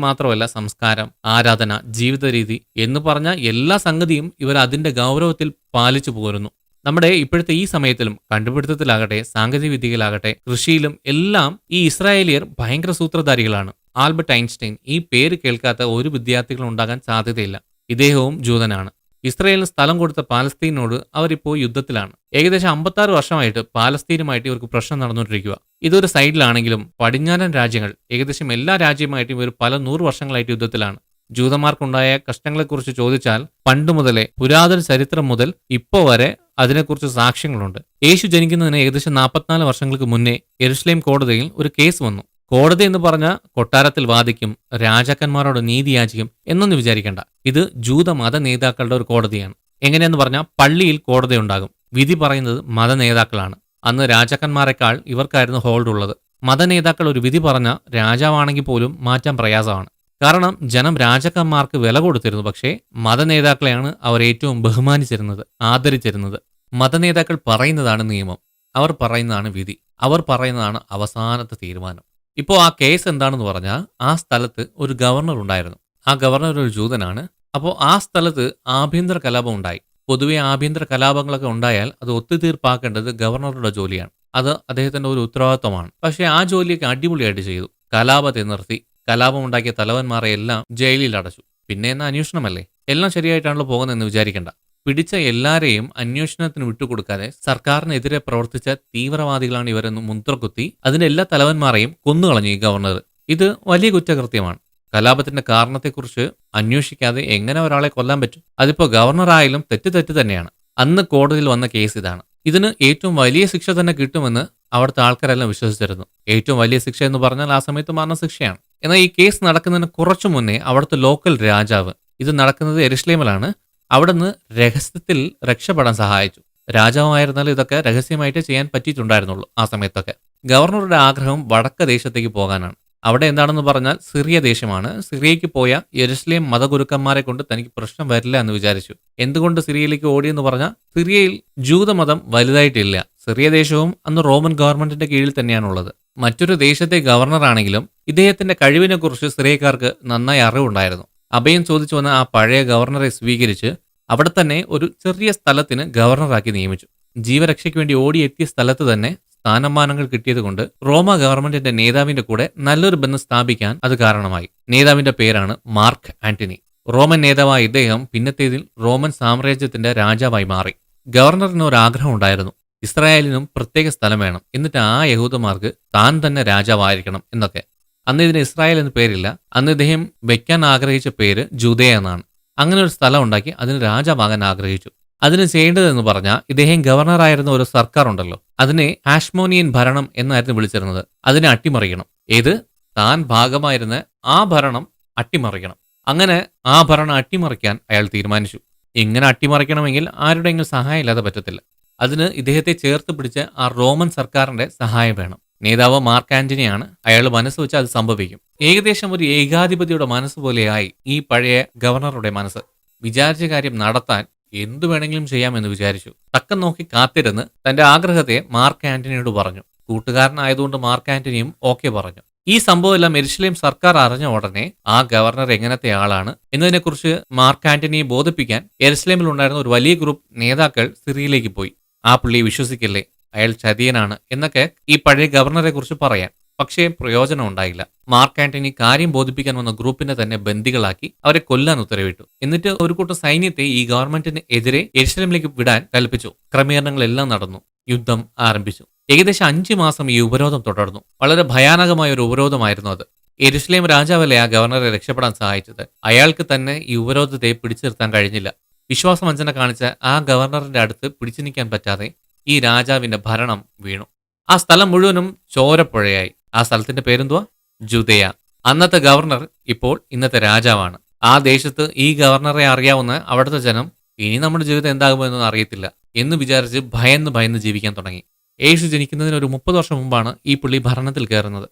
മാത്രമല്ല, സംസ്കാരം, ആരാധന, ജീവിത രീതി എന്ന് പറഞ്ഞ എല്ലാ സംഗതിയും ഇവർ അതിന്റെ ഗൗരവത്തിൽ പാലിച്ചു പോരുന്നു. നമ്മുടെ ഇപ്പോഴത്തെ ഈ സമയത്തിലും കണ്ടുപിടുത്തത്തിലാകട്ടെ, സാങ്കേതിക വിദ്യയിലാകട്ടെ, കൃഷിയിലും എല്ലാം ഈ ഇസ്രായേലിയർ ഭയങ്കര സൂത്രധാരികളാണ്. ആൽബർട്ട് ഐൻസ്റ്റൈൻ, ഈ പേര് കേൾക്കാത്ത ഒരു വിദ്യാർത്ഥികളും ഉണ്ടാകാൻ സാധ്യതയില്ല. ഇദ്ദേഹവും ജൂതനാണ്. ഇസ്രായേലിന് സ്ഥലം കൊടുത്ത പാലസ്തീനോട് അവരിപ്പോൾ യുദ്ധത്തിലാണ്. ഏകദേശം 56 വർഷമായിട്ട് പാലസ്തീനുമായിട്ട് ഇവർക്ക് പ്രശ്നം നടന്നുകൊണ്ടിരിക്കുക. ഇതൊരു സൈഡിലാണെങ്കിലും പടിഞ്ഞാറൻ രാജ്യങ്ങൾ, ഏകദേശം എല്ലാ രാജ്യവുമായിട്ടും ഇവർ പല 100 വർഷങ്ങളായിട്ട് യുദ്ധത്തിലാണ്. ജൂതന്മാർക്കുണ്ടായ കഷ്ടങ്ങളെക്കുറിച്ച് ചോദിച്ചാൽ പണ്ട് മുതലേ പുരാതന ചരിത്രം മുതൽ ഇപ്പോൾ വരെ അതിനെക്കുറിച്ച് സാക്ഷ്യങ്ങളുണ്ട്. യേശു ജനിക്കുന്നതിന് ഏകദേശം 44 വർഷങ്ങൾക്ക് മുന്നേ യെരുശലേം കോടതിയിൽ ഒരു കേസ് വന്നു. കോടതി എന്ന് പറഞ്ഞ കൊട്ടാരത്തിൽ വാദിക്കും, രാജാക്കന്മാരോട് നീതി യാചിക്കും എന്നൊന്നും വിചാരിക്കേണ്ട. ഇത് ജൂത മത നേതാക്കളുടെ ഒരു കോടതിയാണ്. എങ്ങനെയെന്ന് പറഞ്ഞാൽ പള്ളിയിൽ കോടതി ഉണ്ടാകും. വിധി പറയുന്നത് മത നേതാക്കളാണ്. അന്ന് രാജാക്കന്മാരെക്കാൾ ഇവർക്കായിരുന്നു ഹോൾഡ് ഉള്ളത്. മതനേതാക്കൾ ഒരു വിധി പറഞ്ഞ രാജാവാണെങ്കിൽ പോലും മാറ്റാൻ പ്രയാസമാണ്. കാരണം ജനം രാജാക്കന്മാർക്ക് വില കൊടുത്തിരുന്നു. പക്ഷേ മതനേതാക്കളെയാണ് അവർ ഏറ്റവും ബഹുമാനിച്ചിരുന്നത്, ആദരിച്ചിരുന്നത്. മതനേതാക്കൾ പറയുന്നതാണ് നിയമം, അവർ പറയുന്നതാണ് വിധി, അവർ പറയുന്നതാണ് അവസാനത്തെ തീരുമാനം. ഇപ്പോൾ ആ കേസ് എന്താണെന്ന് പറഞ്ഞാൽ, ആ സ്ഥലത്ത് ഒരു ഗവർണർ ഉണ്ടായിരുന്നു. ആ ഗവർണർ ഒരു ജൂതനാണ്. അപ്പോൾ ആ സ്ഥലത്ത് ആഭ്യന്തര കലാപം ഉണ്ടായി. പൊതുവെ ആഭ്യന്തര കലാപങ്ങളൊക്കെ ഉണ്ടായാൽ അത് ഒത്തുതീർപ്പാക്കേണ്ടത് ഗവർണറുടെ ജോലിയാണ്. അത് അദ്ദേഹത്തിന്റെ ഒരു ഉത്തരവാദിത്വമാണ്. പക്ഷേ ആ ജോലിയൊക്കെ അടിപൊളിയായിട്ട് ചെയ്തു. കലാപത്തെ നിർത്തി, കലാപം ഉണ്ടാക്കിയ തലവന്മാരെ എല്ലാം ജയിലിൽ അടച്ചു. പിന്നെ എന്ന അന്വേഷണമല്ലേ, എല്ലാം ശരിയായിട്ടാണല്ലോ പോകുന്നതെന്ന് വിചാരിക്കേണ്ട. പിടിച്ച എല്ലാരെയും അന്വേഷണത്തിന് വിട്ടുകൊടുക്കാതെ സർക്കാരിനെതിരെ പ്രവർത്തിച്ച തീവ്രവാദികളാണ് ഇവരെന്ന് മുദ്രകുത്തി അതിന്റെ എല്ലാ തലവന്മാരെയും കൊന്നുകളഞ്ഞു ഈ ഗവർണർ. ഇത് വലിയ കുറ്റകൃത്യമാണ്. കലാപത്തിന്റെ കാരണത്തെക്കുറിച്ച് അന്വേഷിക്കാതെ എങ്ങനെ ഒരാളെ കൊല്ലാൻ പറ്റും? അതിപ്പോ ഗവർണറായാലും തെറ്റ് തന്നെയാണ്. അന്ന് കോടതിയിൽ വന്ന കേസ് ഇതാണ്. ഇതിന് ഏറ്റവും വലിയ ശിക്ഷ തന്നെ കിട്ടുമെന്ന് അവിടുത്തെ ആൾക്കാരെല്ലാം വിശ്വസിച്ചിരുന്നു. ഏറ്റവും വലിയ ശിക്ഷ എന്ന് പറഞ്ഞാൽ ആ സമയത്ത് മരണശിക്ഷയാണ്. എന്നാൽ ഈ കേസ് നടക്കുന്നതിന് കുറച്ചു മുന്നേ അവിടുത്തെ ലോക്കൽ രാജാവ്, ഇത് നടക്കുന്നത് യെരുശലേമിലാണ്, അവിടുന്ന് രഹസ്യത്തിൽ രക്ഷപ്പെടാൻ സഹായിച്ചു. രാജാവായിരുന്നാലും ഇതൊക്കെ രഹസ്യമായിട്ട് ചെയ്യാൻ പറ്റിയിട്ടുണ്ടായിരുന്നുള്ളൂ ആ സമയത്തൊക്കെ. ഗവർണറുടെ ആഗ്രഹം വടക്ക് ദേശത്തേക്ക് പോകാനാണ്. അവിടെ എന്താണെന്ന് പറഞ്ഞാൽ സിറിയ ദേശമാണ്. സിറിയയ്ക്ക് പോയ യെരുശലേം മതഗുരുക്കന്മാരെ കൊണ്ട് തനിക്ക് പ്രശ്നം വരില്ല എന്ന് വിചാരിച്ചു. എന്തുകൊണ്ട് സിറിയയിലേക്ക് ഓടിയെന്ന് പറഞ്ഞാൽ, സിറിയയിൽ ജൂതമതം വലുതായിട്ടില്ല. സിറിയ ദേശവും അന്ന് റോമൻ ഗവൺമെന്റിന്റെ കീഴിൽ തന്നെയാണുള്ളത്. മറ്റൊരു ദേശത്തെ ഗവർണറാണെങ്കിലും ഇദ്ദേഹത്തിന്റെ കഴിവിനെക്കുറിച്ച് സിറിയക്കാർക്ക് നന്നായി അറിവുണ്ടായിരുന്നു. അഭയം ചോദിച്ചു വന്ന ആ പഴയ ഗവർണറെ സ്വീകരിച്ച് അവിടെ തന്നെ ഒരു ചെറിയ സ്ഥലത്തിന് ഗവർണറാക്കി നിയമിച്ചു. ജീവരക്ഷയ്ക്ക് വേണ്ടി ഓടിയെത്തിയ സ്ഥലത്ത് തന്നെ സ്ഥാനമാനങ്ങൾ കിട്ടിയതുകൊണ്ട് റോമ ഗവൺമെന്റിന്റെ നേതാവിന്റെ കൂടെ നല്ലൊരു ബന്ധം സ്ഥാപിക്കാൻ അത് കാരണമായി. നേതാവിന്റെ പേരാണ് മാർക്ക് ആന്റണി. റോമൻ നേതാവായ ഇദ്ദേഹം പിന്നത്തേതിൽ റോമൻ സാമ്രാജ്യത്തിന്റെ രാജാവായി മാറി. ഗവർണറിന് ഒരു ആഗ്രഹം ഉണ്ടായിരുന്നു, ഇസ്രായേലിനും പ്രത്യേക സ്ഥലം വേണം, എന്നിട്ട് ആ യഹൂദന്മാർക്ക് താൻ തന്നെ രാജാവായിരിക്കണം എന്നൊക്കെ. അന്ന് ഇതിന് ഇസ്രായേൽ എന്ന് പേരില്ല. അന്ന് ഇദ്ദേഹം വെക്കാൻ ആഗ്രഹിച്ച പേര് ജൂദയ എന്നാണ്. അങ്ങനെ ഒരു സ്ഥലം ഉണ്ടാക്കി അതിന് രാജാവാകാൻ ആഗ്രഹിച്ചു. അതിന് ചെയ്യേണ്ടതെന്ന് പറഞ്ഞാൽ, ഇദ്ദേഹം ഗവർണറായിരുന്ന ഒരു സർക്കാർ ഉണ്ടല്ലോ, അതിനെ ഹാഷ്മോനിയൻ ഭരണം എന്നായിരുന്നു വിളിച്ചിരുന്നത്. അതിനെ അട്ടിമറിക്കണം. ഏത്? താൻ ഭാഗമായിരുന്ന ആ ഭരണം അട്ടിമറിക്കണം. അങ്ങനെ ആ ഭരണം അട്ടിമറിക്കാൻ അയാൾ തീരുമാനിച്ചു. ഇങ്ങനെ അട്ടിമറിക്കണമെങ്കിൽ ആരുടെയെങ്കിലും സഹായം ഇല്ലാതെ പറ്റത്തില്ല. അതിന് ഇദ്ദേഹത്തെ ചേർത്ത് പിടിച്ച് ആ റോമൻ സർക്കാരിന്റെ സഹായം വേണം. നേതാവ് മാർക്ക് ആന്റണിയാണ്. അയാൾ മനസ്സ് വെച്ച് അത് സംഭവിക്കും. ഏകദേശം ഒരു ഏകാധിപതിയുടെ മനസ്സ് പോലെയായി ഈ പഴയ ഗവർണറുടെ മനസ്സ്. വിചാരിച്ച കാര്യം നടത്താൻ എന്തു വേണമെങ്കിലും ചെയ്യാമെന്ന് വിചാരിച്ചു. തക്കം നോക്കി കാത്തിരുന്ന് തന്റെ ആഗ്രഹത്തെ മാർക്ക് ആന്റണിയോട് പറഞ്ഞു. കൂട്ടുകാരനായതുകൊണ്ട് മാർക്ക് ആന്റണിയും ഓക്കെ പറഞ്ഞു. ഈ സംഭവമെല്ലാം യെരുശലേം സർക്കാർ അറിഞ്ഞ ഉടനെ ആ ഗവർണർ എങ്ങനത്തെ ആളാണ് എന്നതിനെക്കുറിച്ച് മാർക്ക് ആന്റണിയെ ബോധിപ്പിക്കാൻ യെരുശലേമിൽ ഉണ്ടായിരുന്ന ഒരു വലിയ ഗ്രൂപ്പ് നേതാക്കൾ സിറിയയിലേക്ക് പോയി. ആ പുള്ളിയെ വിശ്വസിക്കില്ലേ, അയാൾ ചതിയനാണ് എന്നൊക്കെ ഈ പഴയ ഗവർണറെ കുറിച്ച് പറയാൻ. പക്ഷേ പ്രയോജനം ഉണ്ടായില്ല. മാർക്ക് ആന്റണി കാര്യം ബോധിപ്പിക്കാൻ വന്ന ഗ്രൂപ്പിനെ തന്നെ ബന്ദികളാക്കി അവരെ കൊല്ലാൻ ഉത്തരവിട്ടു. എന്നിട്ട് ഒരു കൂട്ടം സൈന്യത്തെ ഈ ഗവൺമെന്റിന് എതിരെ യെരുശലേമിലേക്ക് വിടാൻ കൽപ്പിച്ചു. ക്രമീകരണങ്ങളെല്ലാം നടന്നു. യുദ്ധം ആരംഭിച്ചു. ഏകദേശം 5 മാസം ഈ ഉപരോധം തുടർന്നു. വളരെ ഭയാനകമായ ഒരു ഉപരോധമായിരുന്നു അത്. യെരുശലേം രാജാവല്ലേ ആ ഗവർണറെ രക്ഷപ്പെടാൻ സഹായിച്ചത്. അയാൾക്ക് തന്നെ ഈ ഉപരോധത്തെ പിടിച്ചു നിർത്താൻ കഴിഞ്ഞില്ല. വിശ്വാസവഞ്ചന കാണിച്ച ആ ഗവർണറിന്റെ അടുത്ത് പിടിച്ചു നിൽക്കാൻ പറ്റാതെ ഈ രാജാവിന്റെ ഭരണം വീണു. ആ സ്ഥലം മുഴുവനും ചോരപ്പുഴയായി. ആ സ്ഥലത്തിന്റെ പേരെന്തുവാ? ജൂദയ. അന്നത്തെ ഗവർണർ ഇപ്പോൾ ഇന്നത്തെ രാജാവാണ്. ആ ദേശത്ത് ഈ ഗവർണറെ അറിയാവുന്ന അവിടുത്തെ ജനം ഇനി നമ്മുടെ ജീവിതം എന്താകുമെന്നൊന്നും അറിയത്തില്ല എന്ന് വിചാരിച്ച് ഭയന്ന് ജീവിക്കാൻ തുടങ്ങി. യേശു ജനിക്കുന്നതിന് ഒരു 30 വർഷം മുമ്പാണ് ഈ പുള്ളി ഭരണത്തിൽ കയറുന്നത്.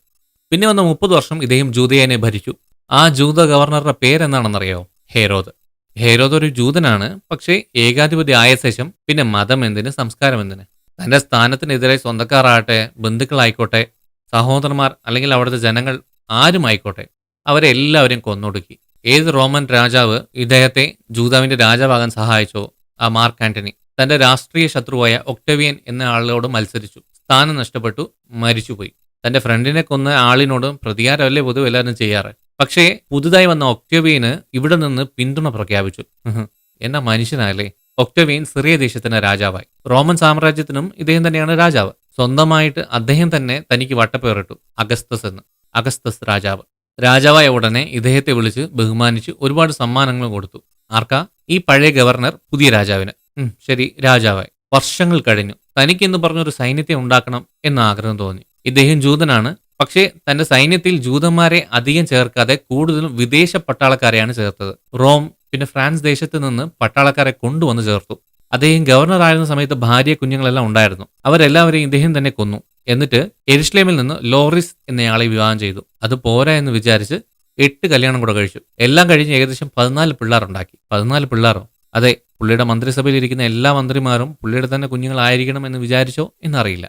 പിന്നെ വന്ന 30 വർഷം ഇദ്ദേഹം ജൂദയനെ ഭരിച്ചു. ആ ജൂത ഗവർണറുടെ പേരെന്താണെന്നറിയോ? ഹെരോദ്. ഹെരോദ് ഒരു ജൂതനാണ്. പക്ഷേ ഏകാധിപതി ആയ ശേഷം പിന്നെ മതം എന്തിന്, സംസ്കാരം എന്തിന്? തന്റെ സ്ഥാനത്തിനെതിരെ സ്വന്തക്കാരാകട്ടെ, ബന്ധുക്കളായിക്കോട്ടെ, സഹോദരന്മാർ അല്ലെങ്കിൽ അവിടുത്തെ ജനങ്ങൾ ആരുമായിക്കോട്ടെ, അവരെ എല്ലാവരെയും കൊന്നൊടുക്കി. ഏത് റോമൻ രാജാവ് ഇദ്ദേഹത്തെ ജൂദാവിന്റെ രാജാവാകാൻ സഹായിച്ചോ ആ മാർക്ക് ആന്റണി തന്റെ രാഷ്ട്രീയ ശത്രുവായ ഒക്ടേവിയൻ എന്ന ആളിനോട് മത്സരിച്ചു. സ്ഥാനം നഷ്ടപ്പെട്ടു, മരിച്ചുപോയി. തന്റെ ഫ്രണ്ടിനെ കൊന്ന ആളിനോട് പ്രതികാരമല്ലേ പൊതുവെ എല്ലാവരും ചെയ്യാറ്. പക്ഷേ പുതുതായി വന്ന ഒക്ടേവിയന് ഇവിടെ നിന്ന് പിന്തുണ പ്രഖ്യാപിച്ചു. എന്നാ മനുഷ്യനല്ലേ. ഒക്ടേവിയൻ സിറിയ ദേശത്തിന്റെ രാജാവായി. റോമൻ സാമ്രാജ്യത്തിനും ഇദ്ദേഹം തന്നെയാണ് രാജാവ്. സ്വന്തമായിട്ട് അദ്ദേഹം തന്നെ തനിക്ക് വട്ടപ്പേറിട്ടു, അഗസ്തസ് എന്ന്. അഗസ്തസ് രാജാവ്. രാജാവായ ഉടനെ ഇദ്ദേഹത്തെ വിളിച്ച് ബഹുമാനിച്ച് ഒരുപാട് സമ്മാനങ്ങൾ കൊടുത്തു. ആർക്കാ? ഈ പഴയ ഗവർണർ പുതിയ രാജാവിന്. ശരി, രാജാവായി. വർഷങ്ങൾ കഴിഞ്ഞു. തനിക്കെന്ന് പറഞ്ഞൊരു സൈന്യത്തെ ഉണ്ടാക്കണം എന്ന ആഗ്രഹം തോന്നി. ഇദ്ദേഹം ജൂതനാണ്. പക്ഷേ തന്റെ സൈന്യത്തിൽ ജൂതന്മാരെ അധികം ചേർക്കാതെ കൂടുതലും വിദേശ പട്ടാളക്കാരെയാണ് ചേർത്തത്. റോം പിന്നെ ഫ്രാൻസ് ദേശത്ത് നിന്ന് പട്ടാളക്കാരെ കൊണ്ടുവന്ന് ചേർത്തു. അദ്ദേഹം ഗവർണർ ആയിരുന്ന സമയത്ത് ഭാര്യ കുഞ്ഞുങ്ങളെല്ലാം ഉണ്ടായിരുന്നു. അവരെല്ലാവരെയും ഇദ്ദേഹം തന്നെ കൊന്നു. എന്നിട്ട് യെരുശലേമിൽ നിന്ന് ലോറിസ് എന്നയാളെ വിവാഹം ചെയ്തു. അത് പോരാ എന്ന് വിചാരിച്ച് 8 കല്യാണം കൂടെ കഴിച്ചു. എല്ലാം കഴിഞ്ഞ് ഏകദേശം 14 പിള്ളേരുണ്ടാക്കി. 14 പിള്ളേരോ? അതെ, പുള്ളിയുടെ മന്ത്രിസഭയിൽ ഇരിക്കുന്ന എല്ലാ മന്ത്രിമാരും പുള്ളിയുടെ തന്നെ കുഞ്ഞുങ്ങളായിരിക്കണം എന്ന് വിചാരിച്ചോ എന്നറിയില്ല.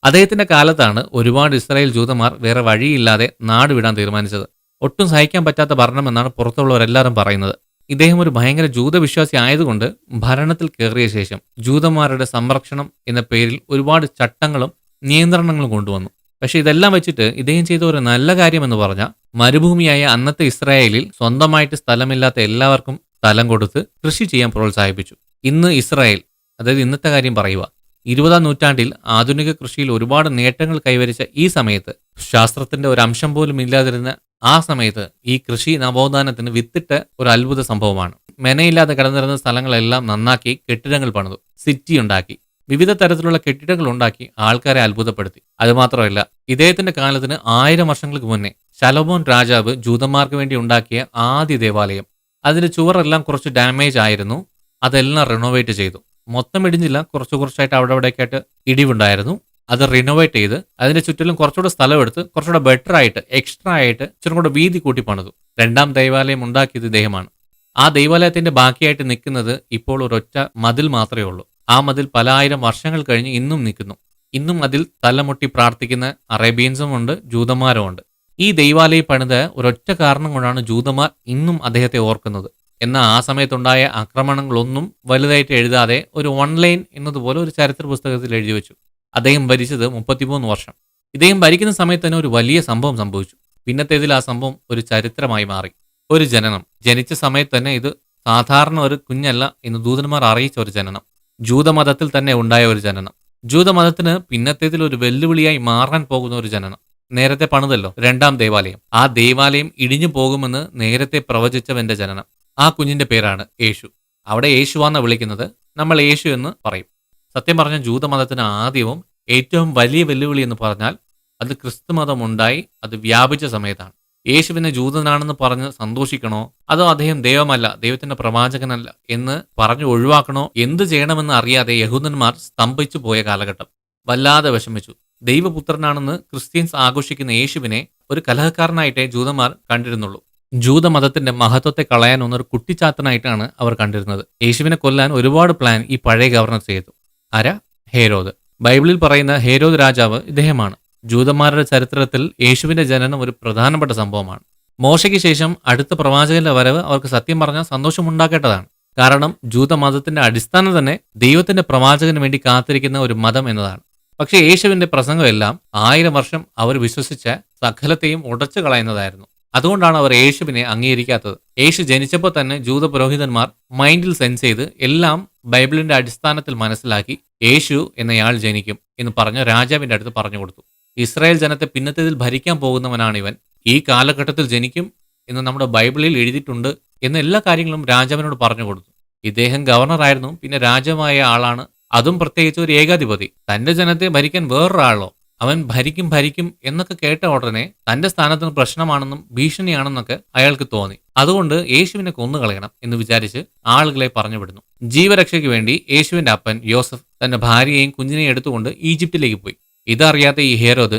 അദ്ദേഹത്തിന്റെ കാലത്താണ് ഒരുപാട് ഇസ്രായേൽ ജൂതന്മാർ വേറെ വഴിയില്ലാതെ നാട് വിടാൻ തീരുമാനിച്ചത്. ഒട്ടും സഹിക്കാൻ പറ്റാത്ത ഭരണമെന്നാണ് പുറത്തുള്ളവരെല്ലാവരും പറയുന്നത്. ഇദ്ദേഹം ഒരു ഭയങ്കര ജൂതവിശ്വാസി ആയതുകൊണ്ട് ഭരണത്തിൽ കയറിയ ശേഷം ജൂതന്മാരുടെ സംരക്ഷണം എന്ന പേരിൽ ഒരുപാട് ചട്ടങ്ങളും നിയന്ത്രണങ്ങളും കൊണ്ടുവന്നു. പക്ഷെ ഇതെല്ലാം വെച്ചിട്ട് ഇദ്ദേഹം ചെയ്ത ഒരു നല്ല കാര്യം എന്ന് പറഞ്ഞാൽ മരുഭൂമിയായ അന്നത്തെ ഇസ്രായേലിൽ സ്വന്തമായിട്ട് സ്ഥലമില്ലാത്ത എല്ലാവർക്കും സ്ഥലം കൊടുത്ത് കൃഷി ചെയ്യാൻ പ്രോത്സാഹിപ്പിച്ചു. ഇന്ന് ഇസ്രായേൽ, അതായത് ഇന്നത്തെ കാര്യം പറയുക, 20-ാം നൂറ്റാണ്ടിൽ ആധുനിക കൃഷിയിൽ ഒരുപാട് നേട്ടങ്ങൾ കൈവരിച്ച ഈ സമയത്ത്, ശാസ്ത്രത്തിന്റെ ഒരു അംശം പോലും ഇല്ലാതിരുന്ന ആ സമയത്ത് ഈ കൃഷി നവോത്ഥാനത്തിന് വിത്തിട്ട ഒരു അത്ഭുത സംഭവമാണ്. മെനയില്ലാതെ കിടന്നിരുന്ന സ്ഥലങ്ങളെല്ലാം നന്നാക്കി കെട്ടിടങ്ങൾ പണിതു, സിറ്റി ഉണ്ടാക്കി, വിവിധ തരത്തിലുള്ള കെട്ടിടങ്ങൾ ഉണ്ടാക്കി ആൾക്കാരെ അത്ഭുതപ്പെടുത്തി. അതുമാത്രമല്ല, ഇദ്ദേഹത്തിന്റെ കാലത്തിന് 1000 വർഷങ്ങൾക്ക് മുന്നേ ശലോമോൻ രാജാവ് ജൂതന്മാർക്ക് വേണ്ടി ഉണ്ടാക്കിയ ആദ്യ ദേവാലയം, അതിന്റെ ചുവറെല്ലാം കുറച്ച് ഡാമേജ് ആയിരുന്നു. അതെല്ലാം റിനോവേറ്റ് ചെയ്തു. മൊത്തം ഇടിഞ്ഞില്ല, കുറച്ച് കുറച്ചായിട്ട് അവിടെ അവിടേക്കായിട്ട് ഇടിവുണ്ടായിരുന്നു. അത് റിനോവേറ്റ് ചെയ്ത് അതിന്റെ ചുറ്റിലും കുറച്ചുകൂടെ സ്ഥലമെടുത്ത് കുറച്ചുകൂടെ ബെറ്റർ ആയിട്ട് എക്സ്ട്രാ ആയിട്ട് ഇച്ചിരി കൂടെ വീതി കൂട്ടി പണിതു. 2ാം ദൈവാലയം ഉണ്ടാക്കിയത് ഇദ്ദേഹമാണ്. ആ ദൈവാലയത്തിന്റെ ബാക്കിയായിട്ട് നിൽക്കുന്നത് ഇപ്പോൾ ഒരൊറ്റ മതിൽ മാത്രമേ ഉള്ളൂ. ആ മതിൽ പല 1000 വർഷങ്ങൾ കഴിഞ്ഞ് ഇന്നും നിൽക്കുന്നു. ഇന്നും അതിൽ തലമുട്ടി പ്രാർത്ഥിക്കുന്ന അറേബ്യൻസും ഉണ്ട്, ജൂതന്മാരും ഉണ്ട്. ഈ ദൈവാലയം പണിത ഒരൊറ്റ കാരണം കൊണ്ടാണ് ജൂതന്മാർ ഇന്നും അദ്ദേഹത്തെ ഓർക്കുന്നത്. എന്നാൽ ആ സമയത്തുണ്ടായ ആക്രമണങ്ങളൊന്നും വലുതായിട്ട് എഴുതാതെ ഒരു ഓൺലൈൻ എന്നതുപോലെ ഒരു ചരിത്ര പുസ്തകത്തിൽ എഴുതി വെച്ചു. അദ്ദേഹം ഭരിച്ചത് 33 വർഷം. ഇദ്ദേഹം ഭരിക്കുന്ന സമയത്ത് തന്നെ ഒരു വലിയ സംഭവം സംഭവിച്ചു. പിന്നത്തേതിൽ ആ സംഭവം ഒരു ചരിത്രമായി മാറി. ഒരു ജനനം. ജനിച്ച സമയത്ത് തന്നെ ഇത് സാധാരണ ഒരു കുഞ്ഞല്ല എന്ന് ദൂതന്മാർ അറിയിച്ച ഒരു ജനനം. ജൂതമതത്തിൽ തന്നെ ഉണ്ടായ ഒരു ജനനം. ജൂതമതത്തിന് പിന്നത്തേതിൽ ഒരു വെല്ലുവിളിയായി മാറാൻ പോകുന്ന ഒരു ജനനം. നേരത്തെ പണിതല്ലോ 2ാം ദേവാലയം. ആ ദേവാലയം ഇടിഞ്ഞു പോകുമെന്ന് നേരത്തെ പ്രവചിച്ചവന്റെ ജനനം. ആ കുഞ്ഞിന്റെ പേരാണ് യേശു. അവിടെ യേശുവാന്ന് വിളിക്കുന്നത്, നമ്മൾ യേശു എന്ന് പറയും. സത്യം പറഞ്ഞ ജൂതമതത്തിന് ആദ്യവും ഏറ്റവും വലിയ വെല്ലുവിളി എന്ന് പറഞ്ഞാൽ അത് ക്രിസ്തുമതം ഉണ്ടായി അത് വ്യാപിച്ച സമയത്താണ്. യേശുവിനെ ജൂതനാണെന്ന് പറഞ്ഞ് സന്തോഷിക്കണോ, അതോ അദ്ദേഹം ദൈവമല്ല, ദൈവത്തിന്റെ പ്രവാചകനല്ല എന്ന് പറഞ്ഞു ഒഴിവാക്കണോ, എന്ത് ചെയ്യണമെന്ന് അറിയാതെ യഹൂദന്മാർ സ്തംഭിച്ചു പോയ കാലഘട്ടം. വല്ലാതെ വിഷമിച്ചു. ദൈവപുത്രനാണെന്ന് ക്രിസ്ത്യൻസ് ആഘോഷിക്കുന്ന യേശുവിനെ ഒരു കലഹക്കാരനായിട്ടേ ജൂതന്മാർ കണ്ടിരുന്നുള്ളൂ. ജൂതമതത്തിന്റെ മഹത്വത്തെ കളയാൻ ഒന്നൊരു കുട്ടിച്ചാത്തനായിട്ടാണ് അവർ കണ്ടിരുന്നത്. യേശുവിനെ കൊല്ലാൻ ഒരുപാട് പ്ലാൻ ഈ പഴയ ഗവർണർ ചെയ്തു. ആരാ? ഹേരോദ്. ബൈബിളിൽ പറയുന്ന ഹേരോദ് രാജാവ് ഇദ്ദേഹമാണ്. ജൂതന്മാരുടെ ചരിത്രത്തിൽ യേശുവിന്റെ ജനനം ഒരു പ്രധാനപ്പെട്ട സംഭവമാണ്. മോശയ്ക്ക് ശേഷം അടുത്ത പ്രവാചകന്റെ വരവ് അവർക്ക് സത്യം പറഞ്ഞാൽ സന്തോഷമുണ്ടാക്കേണ്ടതാണ്. കാരണം ജൂതമതത്തിന്റെ അടിസ്ഥാനം തന്നെ ദൈവത്തിന്റെ പ്രവാചകന് വേണ്ടി കാത്തിരിക്കുന്ന ഒരു മതം എന്നതാണ്. പക്ഷേ യേശുവിന്റെ പ്രസംഗമെല്ലാം 1000 വർഷം അവർ വിശ്വസിച്ച സകലത്തെയും ഉടച്ചു കളയുന്നതായിരുന്നു. അതുകൊണ്ടാണ് അവർ യേശുവിനെ അംഗീകരിക്കാത്തത്. യേശു ജനിച്ചപ്പോൾ തന്നെ ജൂത പുരോഹിതന്മാർ മൈൻഡിൽ സെൻസ് ചെയ്ത് എല്ലാം ബൈബിളിന്റെ അടിസ്ഥാനത്തിൽ മനസ്സിലാക്കി യേശു എന്നയാൾ ജനിക്കും എന്ന് പറഞ്ഞ രാജാവിന്റെ അടുത്ത് പറഞ്ഞു കൊടുത്തു. ഇസ്രായേൽ ജനത്തെ പിന്നത്തേതിൽ ഭരിക്കാൻ പോകുന്നവനാണ് ഇവൻ, ഈ കാലഘട്ടത്തിൽ ജനിക്കും എന്ന് നമ്മുടെ ബൈബിളിൽ എഴുതിയിട്ടുണ്ട് എന്ന എല്ലാ കാര്യങ്ങളും രാജാവിനോട് പറഞ്ഞു കൊടുത്തു. ഇദ്ദേഹം ഗവർണറായിരുന്നു, പിന്നെ രാജാവായ ആളാണ്. അതും പ്രത്യേകിച്ച് ഒരു ഏകാധിപതി. തന്റെ ജനത്തെ ഭരിക്കാൻ വേറൊരാളോ, അവൻ ഭരിക്കും എന്നൊക്കെ കേട്ട ഉടനെ തന്റെ സ്ഥാനത്തിന് പ്രശ്നമാണെന്നും ഭീഷണിയാണെന്നൊക്കെ അയാൾക്ക് തോന്നി. അതുകൊണ്ട് യേശുവിനെ കൊന്നുകളയണം എന്ന് വിചാരിച്ച് ആളുകളെ പറഞ്ഞുവിടുന്നു. ജീവരക്ഷയ്ക്ക് വേണ്ടി യേശുവിന്റെ അപ്പൻ യോസഫ് തന്റെ ഭാര്യയെയും കുഞ്ഞിനെയും എടുത്തുകൊണ്ട് ഈജിപ്തിലേക്ക് പോയി. ഇതറിയാത്ത ഈ ഹേരോദ്,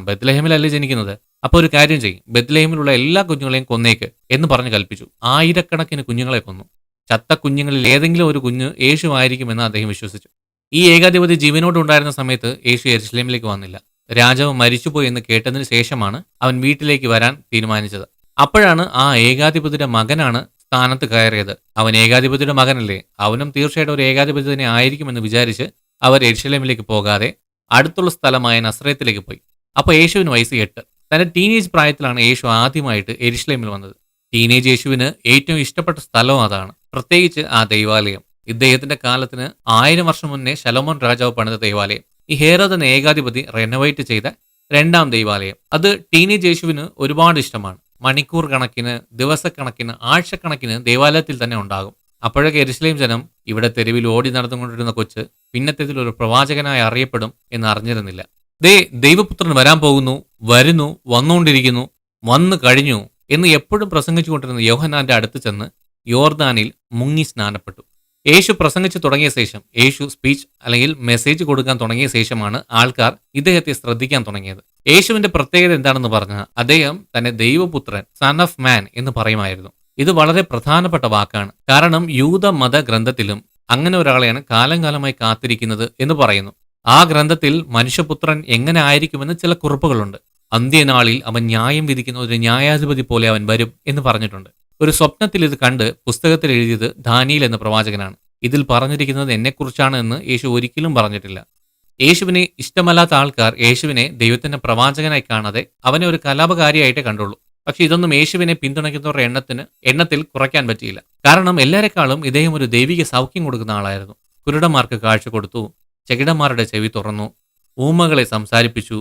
ബെത്ലഹേമിലല്ലേ ജനിക്കുന്നത്, അപ്പൊ ഒരു കാര്യം ചെയ്യും, ബെത്ലഹേമിലുള്ള എല്ലാ കുഞ്ഞുങ്ങളെയും കൊന്നേക്ക് എന്ന് പറഞ്ഞ് കൽപ്പിച്ചു. 1000കണക്കിന് കുഞ്ഞുങ്ങളെ കൊന്നു. ചത്ത കുഞ്ഞുങ്ങളിൽ ഏതെങ്കിലും ഒരു കുഞ്ഞ് യേശു ആയിരിക്കുമെന്ന് അദ്ദേഹം വിശ്വസിച്ചു. ഈ ഏകാധിപതി ജീവനോട് ഉണ്ടായിരുന്ന സമയത്ത് യേശു യെരുശലേമിലേക്ക് വന്നില്ല. രാജാവ് മരിച്ചുപോയി എന്ന് കേട്ടതിന് ശേഷമാണ് അവൻ വീട്ടിലേക്ക് വരാൻ തീരുമാനിച്ചത്. അപ്പോഴാണ് ആ ഏകാധിപതിയുടെ മകനാണ് സ്ഥാനത്ത് കയറിയത്. അവൻ ഏകാധിപതിയുടെ മകനല്ലേ, അവനും തീർച്ചയായിട്ടും ഒരു ഏകാധിപതി തന്നെ ആയിരിക്കുമെന്ന് വിചാരിച്ച് അവർ യെരുശലേമിലേക്ക് പോകാതെ അടുത്തുള്ള സ്ഥലമായ നസ്രയത്തിലേക്ക് പോയി. അപ്പോൾ യേശുവിന് വയസ്സ് 8. തന്റെ ടീനേജ് പ്രായത്തിലാണ് യേശു ആദ്യമായിട്ട് യെരുശലേമിൽ വന്നത്. ടീനേജ് യേശുവിന് ഏറ്റവും ഇഷ്ടപ്പെട്ട സ്ഥലവും അതാണ്, പ്രത്യേകിച്ച് ആ ദൈവാലയം. ഇദ്ദേഹത്തിന്റെ കാലത്തിന് 1000 വർഷം മുന്നേ ശലോമോൻ രാജാവ് പണിത ദൈവാലയം. ഈ ഹേരോദ് എന്ന ഏകാധിപതി റെനോവേറ്റ് ചെയ്ത 2ാം ദൈവാലയം. അത് ടീനേജ് യേശുവിന് ഒരുപാട് ഇഷ്ടമാണ്. മണിക്കൂർ കണക്കിന്, ദിവസക്കണക്കിന്, ആഴ്ചക്കണക്കിന് ദേവാലയത്തിൽ തന്നെ ഉണ്ടാകും. അപ്പോഴൊക്കെ യെരുശലേം ജനം ഇവിടെ തെരുവിൽ ഓടി നടന്നുകൊണ്ടിരുന്ന കൊച്ച് പിന്നത്തേതിൽ ഒരു പ്രവാചകനായി അറിയപ്പെടും എന്ന് അറിഞ്ഞിരുന്നില്ല. ദേ, ദൈവപുത്രൻ വരാൻ പോകുന്നു, വരുന്നു, വന്നുകൊണ്ടിരിക്കുന്നു, വന്നു കഴിഞ്ഞു എന്ന് എപ്പോഴും പ്രസംഗിച്ചുകൊണ്ടിരുന്ന യോഹന്നാന്റെ അടുത്ത് ചെന്ന് യോർദാനിൽ മുങ്ങി സ്നാനപ്പെട്ടു. യേശു പ്രസംഗിച്ചു തുടങ്ങിയ ശേഷം, യേശു സ്പീച്ച് അല്ലെങ്കിൽ മെസ്സേജ് കൊടുക്കാൻ തുടങ്ങിയ ശേഷമാണ് ആൾക്കാർ ഇദ്ദേഹത്തെ ശ്രദ്ധിക്കാൻ തുടങ്ങിയത്. യേശുവിന്റെ പ്രത്യേകത എന്താണെന്ന് പറഞ്ഞാൽ അദ്ദേഹം തന്നെ ദൈവപുത്രൻ, സൺ ഓഫ് മാൻ എന്ന് പറയുമായിരുന്നു. ഇത് വളരെ പ്രധാനപ്പെട്ട വാക്കാണ്. കാരണം യൂത മത ഗ്രന്ഥത്തിലും അങ്ങനെ ഒരാളെയാണ് കാലം കാലമായി കാത്തിരിക്കുന്നത് എന്ന് പറയുന്നു. ആ ഗ്രന്ഥത്തിൽ മനുഷ്യപുത്രൻ എങ്ങനെ ആയിരിക്കുമെന്ന് ചില കുറിപ്പുകളുണ്ട്. അന്ത്യനാളിൽ അവൻ ന്യായം വിധിക്കുന്ന ഒരു ന്യായാധിപതി പോലെ അവൻ വരും എന്ന് പറഞ്ഞിട്ടുണ്ട്. ഒരു സ്വപ്നത്തിൽ ഇത് കണ്ട് പുസ്തകത്തിൽ എഴുതിയത് ദാനിയേൽ എന്ന പ്രവാചകനാണ്. ഇതിൽ പറഞ്ഞിരിക്കുന്നത് എന്നെക്കുറിച്ചാണ് എന്ന് യേശു ഒരിക്കലും പറഞ്ഞിട്ടില്ല. യേശുവിനെ ഇഷ്ടമല്ലാത്ത ആൾക്കാർ യേശുവിനെ ദൈവത്തിന്റെ പ്രവാചകനായി കാണാതെ അവനെ ഒരു കലാപകാരിയായിട്ടേ കണ്ടുള്ളൂ. പക്ഷെ ഇതൊന്നും യേശുവിനെ പിന്തുണയ്ക്കുന്നവരുടെ എണ്ണത്തിൽ കുറയ്ക്കാൻ പറ്റിയില്ല. കാരണം എല്ലാരെക്കാളും ഇദ്ദേഹം ഒരു ദൈവിക സൗഖ്യം കൊടുക്കുന്ന ആളായിരുന്നു. കുരുടന്മാർക്ക് കാഴ്ച കൊടുത്തു, ചെകിടന്മാരുടെ ചെവി തുറന്നു, ഊമകളെ സംസാരിപ്പിച്ചു,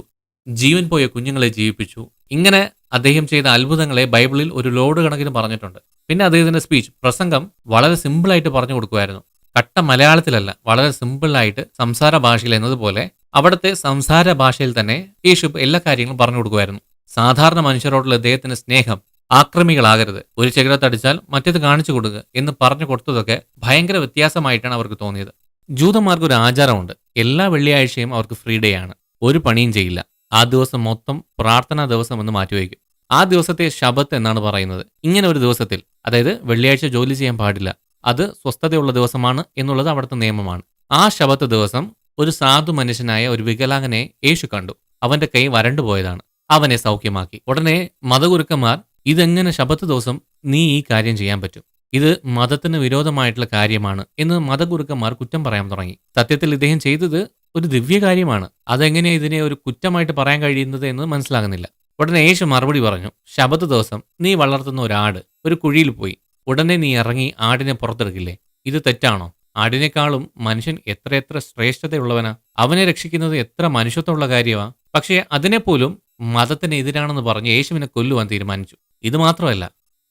ജീവൻ പോയ കുഞ്ഞുങ്ങളെ ജീവിപ്പിച്ചു. ഇങ്ങനെ അദ്ദേഹം ചെയ്ത അത്ഭുതങ്ങളെ ബൈബിളിൽ ഒരു ലോഡ് കണക്കിന് പറഞ്ഞിട്ടുണ്ട്. പിന്നെ അദ്ദേഹത്തിന്റെ സ്പീച്ച്, പ്രസംഗം വളരെ സിമ്പിളായിട്ട് പറഞ്ഞു കൊടുക്കുമായിരുന്നു. കട്ട മലയാളത്തിലല്ല, വളരെ സിമ്പിളായിട്ട് സംസാര ഭാഷയിൽ എന്നതുപോലെ അവിടുത്തെ സംസാര ഭാഷയിൽ തന്നെ യേശു എല്ലാ കാര്യങ്ങളും പറഞ്ഞു കൊടുക്കുമായിരുന്നു. സാധാരണ മനുഷ്യരോടുള്ള അദ്ദേഹത്തിന്റെ സ്നേഹം, ആക്രമികളാകരുത്, ഒരു ചെകിടത്തടിച്ചാൽ മറ്റേത് കാണിച്ചു കൊടുക്കുക എന്ന് പറഞ്ഞു കൊടുത്തതൊക്കെ ഭയങ്കര വ്യത്യാസമായിട്ടാണ് അവർക്ക് തോന്നിയത്. ജൂതന്മാർക്ക് ഒരു ആചാരമുണ്ട്. എല്ലാ വെള്ളിയാഴ്ചയും അവർക്ക് ഫ്രീ ഡേ ആണ്. ഒരു പണിയും ചെയ്യില്ല. ആ ദിവസം മൊത്തം പ്രാർത്ഥനാ ദിവസം എന്ന് മാറ്റിവെക്കും. ആ ദിവസത്തെ ശബത്ത് എന്നാണ് പറയുന്നത്. ഇങ്ങനെ ഒരു ദിവസത്തിൽ, അതായത് വെള്ളിയാഴ്ച ജോലി ചെയ്യാൻ പാടില്ല, അത് സ്വസ്ഥതയുള്ള ദിവസമാണ് എന്നുള്ളത് അവിടുത്തെ നിയമമാണ്. ആ ശബത്ത് ദിവസം ഒരു സാധു മനുഷ്യനായ ഒരു വികലാംഗനെ യേശു കണ്ടു. അവന്റെ കൈ വരണ്ടുപോയതാണ്. അവനെ സൗഖ്യമാക്കി. ഉടനെ മതഗുരുക്കന്മാർ, ഇതെങ്ങനെ ശബത്ത് ദിവസം നീ ഈ കാര്യം ചെയ്യാൻ പറ്റും? ഇത് മതത്തിന് വിരോധമായിട്ടുള്ള കാര്യമാണ് എന്ന് മതഗുരുക്കന്മാർ കുറ്റം പറയാൻ തുടങ്ങി. സത്യത്തിൽ ഇദ്ദേഹം ചെയ്തത് ഒരു ദിവ്യകാര്യമാണ്. അതെങ്ങനെ ഇതിനെ ഒരു കുറ്റമായിട്ട് പറയാൻ കഴിയുന്നത് എന്ന് മനസ്സിലാകുന്നില്ല. ഉടനെ യേശു മറുപടി പറഞ്ഞു, ശബത്ത് ദിവസം നീ വളർത്തുന്ന ഒരാട് ഒരു കുഴിയിൽ പോയി, ഉടനെ നീ ഇറങ്ങി ആടിനെ പുറത്തെടുക്കില്ലേ? ഇത് തെറ്റാണോ? ആടിനേക്കാളും മനുഷ്യൻ എത്രയെത്ര ശ്രേഷ്ഠതയുള്ളവനാ. അവനെ രക്ഷിക്കുന്നത് എത്ര മനുഷ്യത്വമുള്ള കാര്യമാ. പക്ഷേ അതിനെപ്പോലും മതത്തിന് എതിരാണെന്ന് പറഞ്ഞ് യേശുവിനെ കൊല്ലുവാൻ തീരുമാനിച്ചു. ഇത് മാത്രമല്ല,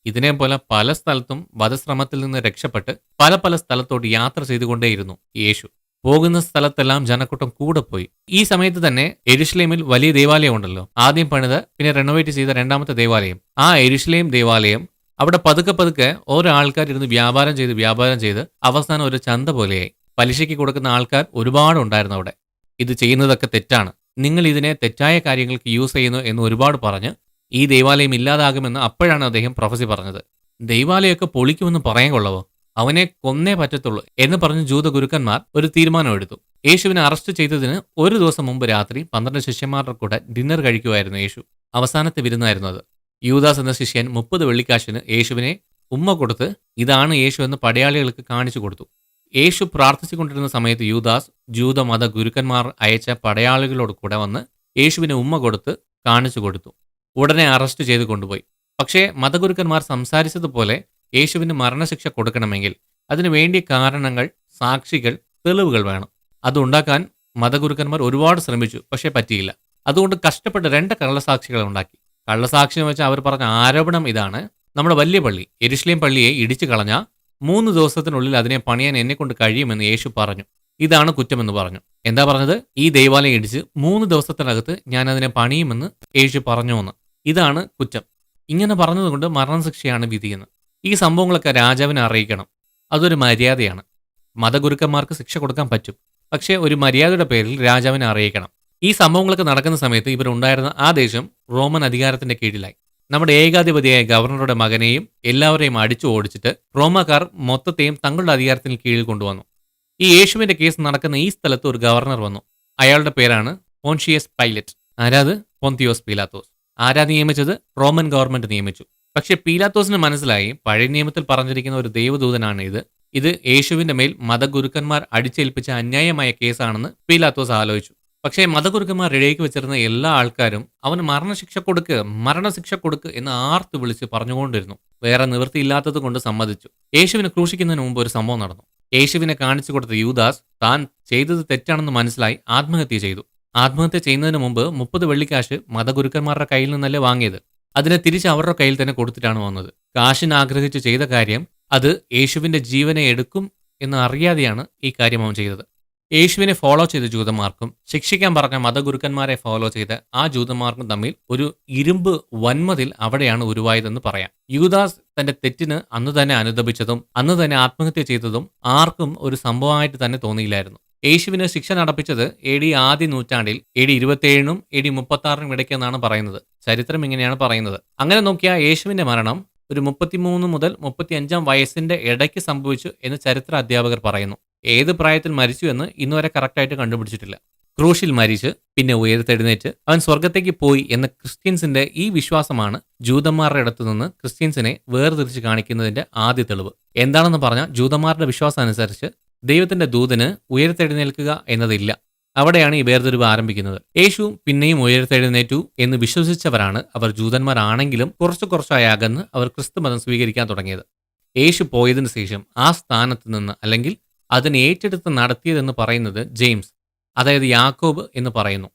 ഇതിനെപ്പോലെ പല സ്ഥലത്തും വധശ്രമത്തിൽ നിന്ന് രക്ഷപ്പെട്ട് പല പല സ്ഥലത്തോട്ട് യാത്ര ചെയ്തുകൊണ്ടേയിരുന്നു യേശു. പോകുന്ന സ്ഥലത്തെല്ലാം ജനക്കൂട്ടം കൂടെ പോയി. ഈ സമയത്ത് തന്നെ യെരുശലേമിൽ വലിയ ദേവാലയം ഉണ്ടല്ലോ, ആദ്യം പണിത് പിന്നെ റെനോവേറ്റ് ചെയ്ത രണ്ടാമത്തെ ദേവാലയം. ആ യെരുശലേം ദേവാലയം അവിടെ പതുക്കെ പതുക്കെ ഓരോ ആൾക്കാർ ഇരുന്ന് വ്യാപാരം ചെയ്ത് അവസാനം ഒരു ചന്ത പോലെയായി. പലിശയ്ക്ക് കൊടുക്കുന്ന ആൾക്കാർ ഒരുപാട് ഉണ്ടായിരുന്നു അവിടെ. ഇത് ചെയ്യുന്നതൊക്കെ തെറ്റാണ്, നിങ്ങൾ ഇതിനെ തെറ്റായ കാര്യങ്ങൾക്ക് യൂസ് ചെയ്യുന്നു എന്ന് ഒരുപാട് പറഞ്ഞ് ഈ ദേവാലയം ഇല്ലാതാകുമെന്ന് അപ്പോഴാണ് അദ്ദേഹം പ്രൊഫസി പറഞ്ഞത്. ദൈവാലയമൊക്കെ പൊളിക്കുമെന്ന് പറയാൻ കൊള്ളവോ? അവനെ കൊന്നേ പറ്റത്തുള്ളൂ എന്ന് പറഞ്ഞ് ജൂത ഗുരുക്കന്മാർ ഒരു തീരുമാനമെടുത്തു. യേശുവിനെ അറസ്റ്റ് ചെയ്തതിന് ഒരു ദിവസം മുമ്പ് രാത്രി 12 ശിഷ്യന്മാരുടെ കൂടെ ഡിന്നർ കഴിക്കുമായിരുന്നു യേശു. അവസാനത്തെ വിരുന്നായിരുന്നു അത്. യൂദാസ് എന്ന ശിഷ്യൻ 30 വെള്ളിക്കാശിന് യേശുവിനെ ഉമ്മ കൊടുത്ത് ഇതാണ് യേശു എന്ന് പടയാളികൾക്ക് കാണിച്ചു കൊടുത്തു. യേശു പ്രാർത്ഥിച്ചുകൊണ്ടിരുന്ന സമയത്ത് യൂദാസ് ജൂത മത ഗുരുക്കന്മാർ അയച്ച പടയാളികളോട് കൂടെ വന്ന് യേശുവിനെ ഉമ്മ കൊടുത്ത് കാണിച്ചു കൊടുത്തു. ഉടനെ അറസ്റ്റ് ചെയ്ത് കൊണ്ടുപോയി. പക്ഷേ മതഗുരുക്കന്മാർ സംസാരിച്ചതുപോലെ യേശുവിന് മരണശിക്ഷ കൊടുക്കണമെങ്കിൽ അതിനു വേണ്ടിയ കാരണങ്ങൾ, സാക്ഷികൾ, തെളിവുകൾ വേണം. അതുണ്ടാക്കാൻ മതഗുരുക്കന്മാർ ഒരുപാട് ശ്രമിച്ചു, പക്ഷേ പറ്റിയില്ല. അതുകൊണ്ട് കഷ്ടപ്പെട്ട് 2 കള്ളസാക്ഷികളെ ഉണ്ടാക്കി. കള്ളസാക്ഷി എന്ന് വെച്ചാൽ അവർ പറഞ്ഞ ആരോപണം ഇതാണ്: നമ്മുടെ വലിയ പള്ളി, യെരുശലേം പള്ളിയെ ഇടിച്ചു കളഞ്ഞ 3 ദിവസത്തിനുള്ളിൽ അതിനെ പണിയാൻ എന്നെക്കൊണ്ട് കഴിയുമെന്ന് യേശു പറഞ്ഞു. ഇതാണ് കുറ്റമെന്ന് പറഞ്ഞു. എന്താ പറഞ്ഞത്? ഈ ദേവാലയം ഇടിച്ച് 3 ദിവസത്തിനകത്ത് ഞാൻ അതിനെ പണിയുമെന്ന് യേശു പറഞ്ഞുവെന്ന്. ഇതാണ് കുറ്റം. ഇങ്ങനെ പറഞ്ഞതുകൊണ്ട് മരണശിക്ഷയാണ് വിധിയെന്ന്. ഈ സംഭവങ്ങളൊക്കെ രാജാവിനെ അറിയിക്കണം. അതൊരു മര്യാദയാണ്. മതഗുരുക്കന്മാർക്ക് ശിക്ഷ കൊടുക്കാൻ പറ്റും, പക്ഷേ ഒരു മര്യാദയുടെ പേരിൽ രാജാവിനെ അറിയിക്കണം. ഈ സംഭവങ്ങളൊക്കെ നടക്കുന്ന സമയത്ത് ഇവരുണ്ടായിരുന്ന ആ ദേശം റോമൻ അധികാരത്തിന്റെ കീഴിലായി. നമ്മുടെ ഏകാധിപതിയായ ഗവർണറുടെ മകനെയും എല്ലാവരെയും അടിച്ചു ഓടിച്ചിട്ട് റോമാക്കാർ മൊത്തത്തെയും തങ്ങളുടെ അധികാരത്തിന് കീഴിൽ കൊണ്ടുവന്നു. ഈ യേശുവിന്റെ കേസ് നടക്കുന്ന ഈ സ്ഥലത്ത് ഒരു ഗവർണർ വന്നു. അയാളുടെ പേരാണ് പോൻഷിയസ് പൈലറ്റ്. ആരാത്? പോന്തിയോസ് പീലാത്തോസ്. ആരാ നിയമിച്ചത്? റോമൻ ഗവൺമെന്റ് നിയമിച്ചു. പക്ഷെ പീലാത്തോസിന് മനസ്സിലായി പഴയ നിയമത്തിൽ പറഞ്ഞിരിക്കുന്ന ഒരു ദൈവദൂതനാണ് ഇത് യേശുവിന്റെ മേൽ മതഗുരുക്കന്മാർ അടിച്ചേൽപ്പിച്ച അന്യായമായ കേസാണെന്ന് പീലാത്തോസ് ആലോചിച്ചു. പക്ഷേ മതഗുരുക്കന്മാർ ഇടയ്ക്ക് വെച്ചിരുന്ന എല്ലാ ആൾക്കാരും അവന് മരണശിക്ഷ കൊടുക്ക് എന്ന് ആർത്ത് വിളിച്ച് പറഞ്ഞുകൊണ്ടിരുന്നു. വേറെ നിവൃത്തിയില്ലാത്തത് കൊണ്ട് സമ്മതിച്ചു. യേശുവിനെ ക്രൂശിക്കുന്നതിന് മുമ്പ് ഒരു സംഭവം നടന്നു. യേശുവിനെ കാണിച്ചു കൊടുത്ത യൂദാസ് താൻ ചെയ്തത് തെറ്റാണെന്ന് മനസ്സിലായി ആത്മഹത്യ ചെയ്തു. ആത്മഹത്യ ചെയ്യുന്നതിന് മുമ്പ് 30 വെള്ളിക്കാശ് മതഗുരുക്കന്മാരുടെ കയ്യിൽ നിന്നല്ലേ വാങ്ങിയത്. അതിനെ തിരിച്ച് അവരുടെ കയ്യിൽ തന്നെ കൊടുത്തിട്ടാണ് വന്നത്. കാശിന് ആഗ്രഹിച്ച് ചെയ്ത കാര്യം അത് യേശുവിന്റെ ജീവനെ എടുക്കും എന്ന് അറിയാതെയാണ് ഈ കാര്യം അവൻ ചെയ്തത്. യേശുവിനെ ഫോളോ ചെയ്ത ജൂതന്മാർക്കും ശിക്ഷിക്കാൻ പറഞ്ഞ മതഗുരുക്കന്മാരെ ഫോളോ ചെയ്ത ആ ജൂതന്മാർക്കും തമ്മിൽ ഒരു ഇരുമ്പ് വന്മതിൽ അവിടെയാണ് ഉരുവായതെന്ന് പറയാം. യൂദാസ് തന്റെ തെറ്റിന് അന്ന് തന്നെ അനുതപിച്ചതും അന്ന് തന്നെ ആത്മഹത്യ ചെയ്തതും ആർക്കും ഒരു സംഭവമായിട്ട് തന്നെ തോന്നിയില്ലായിരുന്നു. യേശുവിന് ശിക്ഷ നടപ്പിച്ചത് AD ആദ്യ നൂറ്റാണ്ടിൽ AD 27 AD 36 ഇടയ്ക്കെന്നാണ് പറയുന്നത്. ചരിത്രം ഇങ്ങനെയാണ് പറയുന്നത്. അങ്ങനെ നോക്കിയാൽ യേശുവിന്റെ മരണം ഒരു 33 മുതൽ 35 വയസ്സിന്റെ ഇടയ്ക്ക് സംഭവിച്ചു എന്ന് ചരിത്ര അധ്യാപകർ പറയുന്നു. ഏത് പ്രായത്തിൽ മരിച്ചു എന്ന് ഇന്നുവരെ കറക്റ്റായിട്ട് കണ്ടുപിടിച്ചിട്ടില്ല. ക്രൂശിൽ മരിച്ച് പിന്നെ ഉയർത്തെഴുന്നേറ്റ് അവൻ സ്വർഗത്തേക്ക് പോയി എന്ന ക്രിസ്ത്യൻസിന്റെ ഈ വിശ്വാസമാണ് ജൂതന്മാരുടെ അടുത്ത് നിന്ന് ക്രിസ്ത്യൻസിനെ വേർതിരിച്ച് കാണിക്കുന്നതിന്റെ ആദ്യ തെളിവ്. എന്താണെന്ന് പറഞ്ഞാൽ ജൂതന്മാരുടെ വിശ്വാസം അനുസരിച്ച് ദൈവത്തിന്റെ ദൂതന് ഉയർത്തെഴുന്നേൽക്കുക എന്നതില്ല. അവിടെയാണ് ഈ വേർതിരിവ് ആരംഭിക്കുന്നത്. യേശു പിന്നെയും ഉയർത്തെഴുന്നേറ്റു എന്ന് വിശ്വസിച്ചവരാണ് അവർ ജൂതന്മാരാണെങ്കിലും കുറച്ചായി അകന്ന് അവർ ക്രിസ്തുമതം സ്വീകരിക്കാൻ തുടങ്ങിയത്. യേശു പോയതിനു ശേഷം ആ സ്ഥാനത്ത് നിന്ന് അല്ലെങ്കിൽ അതിനെ ഏറ്റെടുത്ത് നടത്തിയതെന്ന് പറയുന്നത് ജെയിംസ്, അതായത് യാക്കോബ് എന്ന് പറയുന്നു.